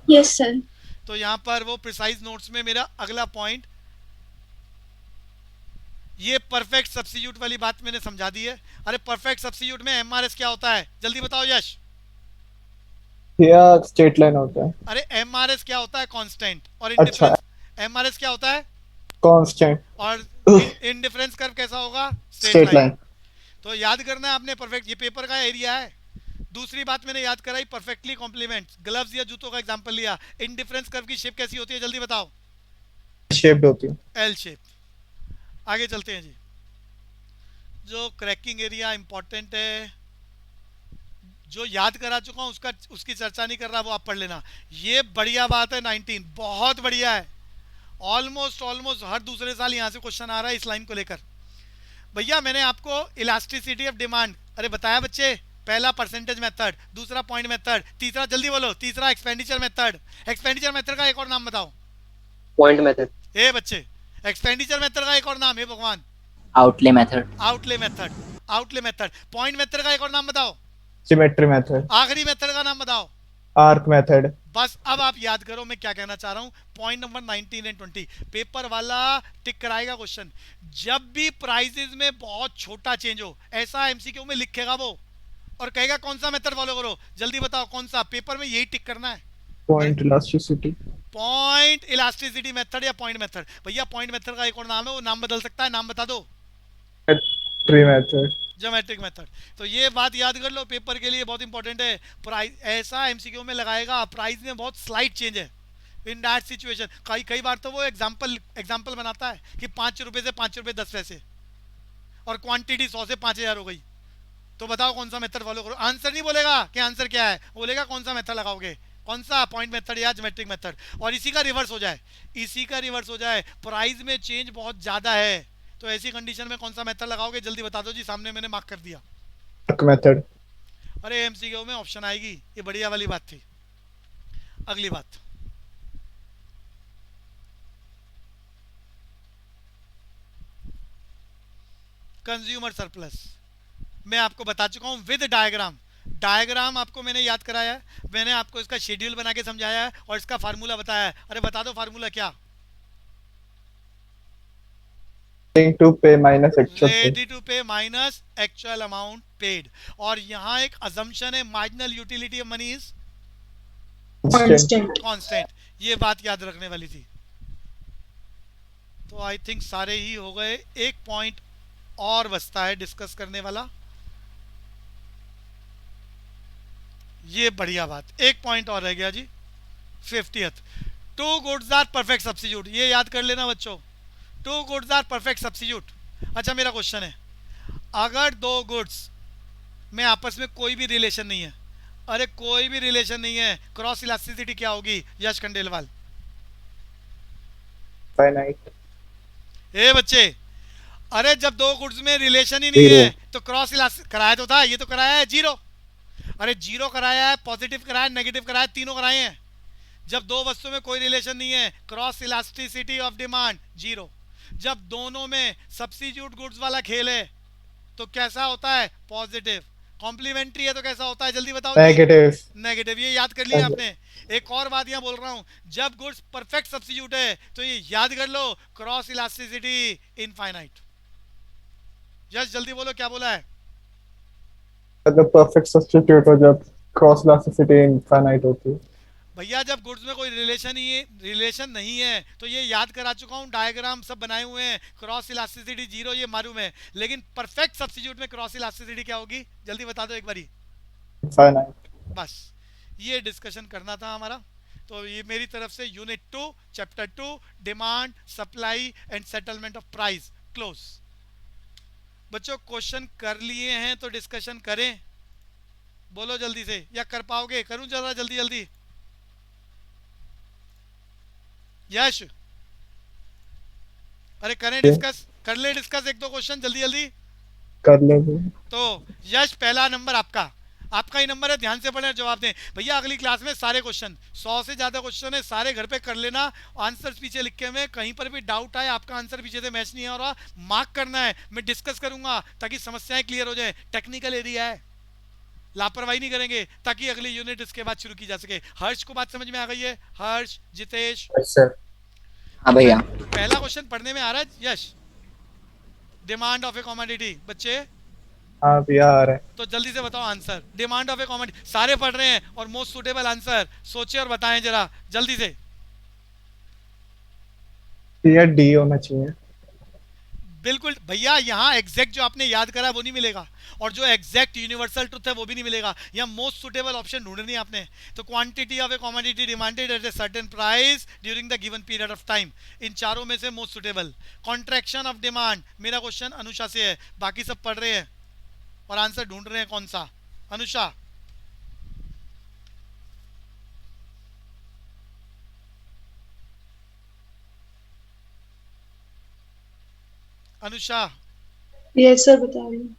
Yes, sir. तो यहाँ पर वो प्रिसाइज नोट्स में मेरा अगला पॉइंट, ये परफेक्ट सब्स्टिट्यूट वाली बात मैंने समझा दी है। अरे परफेक्ट सब्स्टिट्यूट में एमआरएस क्या होता है? जल्दी बताओ यश। या स्ट्रेट लाइन होता है। अरे एमआरएस क्या होता है? कांस्टेंट। और अच्छा। इंडिफरेंस, एमआरएस क्या होता है? कांस्टेंट। और इंडिफरेंस कर्व कैसा होगा? Straight line. तो याद करना है आपने, परफेक्ट, ये पेपर का एरिया है। दूसरी बात मैंने याद कराई, परफेक्टली कॉम्प्लीमेंट, ग्लव्स या जूतों का एग्जांपल लिया। इंडिफरेंस कर्व की शेप कैसी होती है? जल्दी बताओ। शेप्ड होती है। L shape. आगे चलते हैं जी। जो क्रैकिंग एरिया इंपॉर्टेंट है, जो याद करा चुका हूं उसकी चर्चा नहीं कर रहा, वो आप पढ़ लेना। ये बढ़िया बात है, 19 बहुत बढ़िया है। ऑलमोस्ट हर दूसरे साल यहां से क्वेश्चन आ रहा है इस लाइन को लेकर। भैया मैंने आपको इलास्टिसिटी ऑफ डिमांड अरे बताया बच्चे, पहला परसेंटेज मेथड, दूसरा पॉइंट मेथड, तीसरा जल्दी बोलो, तीसरा एक्सपेंडिचर मेथड। एक्सपेंडिचर मेथड का एक और नाम बताओ। Point method. ए बच्चे, एक्सपेंडिचर मेथड का एक और नाम है भगवान? Outlay method. Outlay method. Outlay method. Point method का एक और नाम बताओ। Symmetry method. आखिरी मेथड का नाम बताओ। Arc method. बस अब आप याद करो मैं क्या कहना चाह रहा हूं। पॉइंट नंबर 19 एंड 20 पेपर वाला टिक कराएगा क्वेश्चन। जब भी प्राइजेस में बहुत छोटा चेंज हो, ऐसा एमसीक्यू में लिखेगा वो, और कहेगा कौन सा मेथड फॉलो करो। जल्दी बताओ कौन सा? पेपर में यही टिक करना है। Point elasticity. Point elasticity method या पॉइंट मेथड। भैया पॉइंट मेथड का एक और नाम है, वो नाम बदल सकता है, नाम बता दो। Tree method. Geometric method. तो ये बात याद कर लो, पेपर के लिए बहुत इंपॉर्टेंट है। प्राइस ऐसा एमसीक्यू में लगाएगा, प्राइस में बहुत स्लाइट चेंज है इन दैट सिचुएशन। कई बार तो वो एग्जांपल बनाता है कि 5 रुपए से 5 रुपए 10 पैसे, और क्वांटिटी 100 से 5000 हो गई। तो बताओ कौन सा मेथड फॉलो करो। आंसर नहीं बोलेगा कि आंसर क्या है, बोलेगा कौन सा मेथड लगाओगे, कौन सा? पॉइंट मेथड या ज्योमेट्रिक मेथड। और इसी का रिवर्स हो जाए, प्राइस में चेंज बहुत ज्यादा है, तो ऐसी कंडीशन में कौन सा मेथड लगाओगे? जल्दी बता दो जी, सामने मैंने मार्क कर दिया। Arc method. अरे एमसीक्यू में ऑप्शन आएगी, ये बढ़िया वाली बात थी। अगली बात, कंज्यूमर सरप्लस। मैं आपको बता चुका हूं विद डायग्राम आपको मैंने याद कराया है, मैंने आपको इसका शेड्यूल बना के समझाया है और इसका फार्मूला बताया है। अरे बता दो फार्मूला क्या? टू पे माइनस एक्चुअल रेडी टू पे माइनस एक्चुअल अमाउंट पेड। और यहाँ एक अजम्पशन है, marginal utility of money is constant. ये बात याद रखने वाली थी। तो आई थिंक सारे ही हो गए। एक पॉइंट और बचता है डिस्कस करने वाला, ये बढ़िया बात, एक पॉइंट और रह गया जी, 50th। Two goods are perfect substitute, ये याद कर लेना बच्चों। Two goods are perfect substitute. अच्छा मेरा क्वेश्चन है, अगर दो गुड्स में आपस में कोई भी रिलेशन नहीं है, अरे कोई भी रिलेशन नहीं है, क्रॉस इलास्टिसिटी क्या होगी? यश खंडेलवाल। फाइनाइट। ए बच्चे, अरे जब दो गुड्स में रिलेशन ही नहीं है तो क्रॉस इलास्टिक कराया तो था, ये तो कराया है जीरो। अरे जीरो कराया है, पॉजिटिव कराया है, नेगेटिव कराया है, तीनों कराए हैं। जब दो वस्तुओं में कोई रिलेशन नहीं है, cross elasticity of demand zero. जब दोनों में सब्स्टिट्यूट गुड्स वाला खेल है तो कैसा होता है? पॉजिटिव। कॉम्प्लीमेंट्री है तो कैसा होता है? जल्दी बताओ। नेगेटिव। ये याद कर लिया आपने। एक और बात यहाँ बोल रहा हूँ, जब गुड्स परफेक्ट सब्स्टिट्यूट है तो ये याद कर लो, क्रॉस इलास्टिसिटी इनफाइनाइट। जस्ट जल्दी बोलो क्या बोला है? अगर परफेक्ट सब्स्टिट्यूट हो जब क्रॉस इलास्टिसिटी इनफाइनाइट होती है। भैया जब गुड्स में कोई रिलेशन नहीं है तो ये याद करा चुका हूँ, डायग्राम सब बनाए हुए हैं। क्रॉस इलास्टिसिटी जीरो, ये मालूम है, लेकिन परफेक्ट सब्स्टिट्यूट में क्रॉस इलास्टिसिटी क्या होगी? जल्दी बता दो एक बारी। इनफाइनाइट। बस ये डिस्कशन करना था हमारा। तो ये मेरी तरफ से unit 2 chapter 2 demand supply and settlement of price close. बच्चों क्वेश्चन कर लिए हैं तो डिस्कशन करें, बोलो जल्दी से, या कर पाओगे? करूं जरा जल्दी जल्दी? यश, अरे करें डिस्कस, कर ले डिस्कस एक दो क्वेश्चन जल्दी जल्दी। कर ले। तो यश पहला नंबर आपका, आपका ही नंबर है, ध्यान से पढ़े जवाब दें भैया। अगली क्लास में सारे क्वेश्चन 100 से ज्यादा क्वेश्चन है, सारे घर पे कर लेना, आंसर पीछे लिखे हुए, कहीं पर भी डाउट आए आपका आंसर पीछे से मैच नहीं हो रहा, मार्क करना है, मैं डिस्कस करूंगा ताकि समस्याएं क्लियर हो जाए। टेक्निकल एरिया है, लापरवाही नहीं करेंगे ताकि अगली यूनिट इसके बाद शुरू की जा सके। हर्ष को बात समझ में आ गई है? हर्ष, जितेश, सर हाँ भैया। पहला क्वेश्चन पढ़ने में आ रहा है यश? डिमांड ऑफ ए कमोडिटी बच्चे, हाँ भैया आ रहा है। तो जल्दी से बताओ answer. Demand of a commodity सारे पढ़ रहे हैं और मोस्ट सुटेबल आंसर सोचे और बताएं जरा जल्दी से। भैया डी होना चाहिए। बिल्कुल भैया, यहाँ एग्जैक्ट जो आपने याद करा वो नहीं मिलेगा, और जो एग्जैक्ट यूनिवर्सल ट्रुथ है वो भी नहीं मिलेगा। यहाँ मोस्ट सुटेबल ऑप्शन ढूंढनी है आपने। तो quantity of a commodity demanded at a certain price during the given period of time, इन चारों में से most suitable. Contraction of demand, मेरा क्वेश्चन अनुषा से है, बाकी सब पढ़ रहे हैं और आंसर ढूंढ रहे हैं कौन सा। अनुषा, अनुषा, यस सर बता रही हूँ।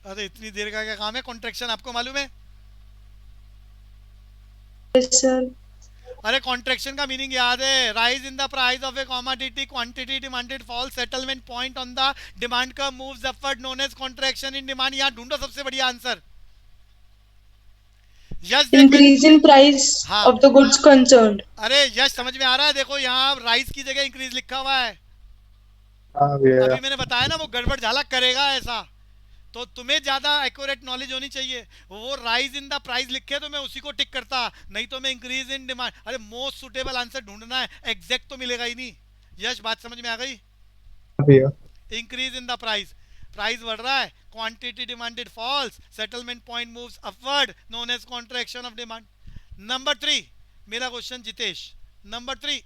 अरे इतनी देर का क्या काम है? कॉन्ट्रैक्शन आपको मालूम है? Yes sir. अरे कॉन्ट्रैक्शन का मीनिंग याद है? Rise in the price of a commodity, quantity demanded fall, settlement point on the demand curve moves upward, known as contraction in demand. यहाँ ढूंढो सबसे बढ़िया answer. Yes, increase in price हाँ। Of the goods concerned. अरे yes समझ में आ रहा है? देखो यहाँ राइज की जगह इंक्रीज लिखा हुआ है। हाँ भैया। अभी मैंने बताया ना वो गड़बड़ झालक करेगा ऐसा, तो तुम्हें ज्यादा एक्यूरेट नॉलेज होनी चाहिए। वो राइज इन द प्राइस लिखे तो मैं उसी को टिक करता, नहीं तो मैं इंक्रीज इन डिमांड। अरे मोस्ट सुटेबल आंसर ढूंढना है, एग्जैक्ट तो मिलेगा ही नहीं। यश बात समझ में आ गई? भैया increase in the price, price बढ़ रहा है, quantity demanded falls, settlement point moves upward, known as contraction of demand. Number 3 मेरा question Jitesh, number 3।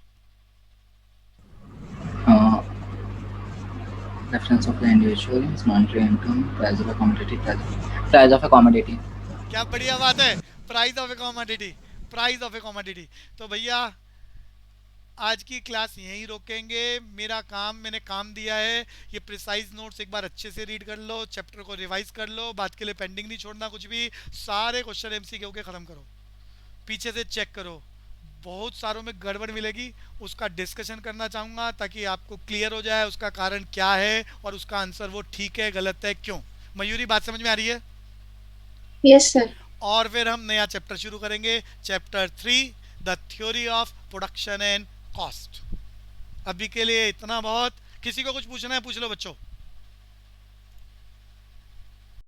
Reference of the individual is monetary income, price of a commodity, price of a commodity. क्या बढ़िया बात है, price of a commodity, price of a commodity. तो भैया आज की class यहीं रोकेंगे। मेरा काम, मैंने काम दिया है, ये प्रिसाइज नोट्स एक बार अच्छे से रीड कर लो, चैप्टर को रिवाइज कर लो, बात के लिए पेंडिंग नहीं छोड़ना कुछ भी। सारे क्वेश्चन एमसीक्यू के खत्म करो, पीछे से चेक करो, बहुत सारों में गड़बड़ मिलेगी, उसका डिस्कशन करना चाहूँगा ताकि आपको क्लियर हो जाए उसका कारण क्या है और उसका आंसर वो ठीक है गलत है क्यों। मयूरी बात समझ में आ रही है? Yes, sir. और फिर हम नया चैप्टर शुरू करेंगे, chapter 3 the theory of production and cost. अभी के लिए इतना बहुत। किसी को कुछ पूछना है पूछ लो बच्चों।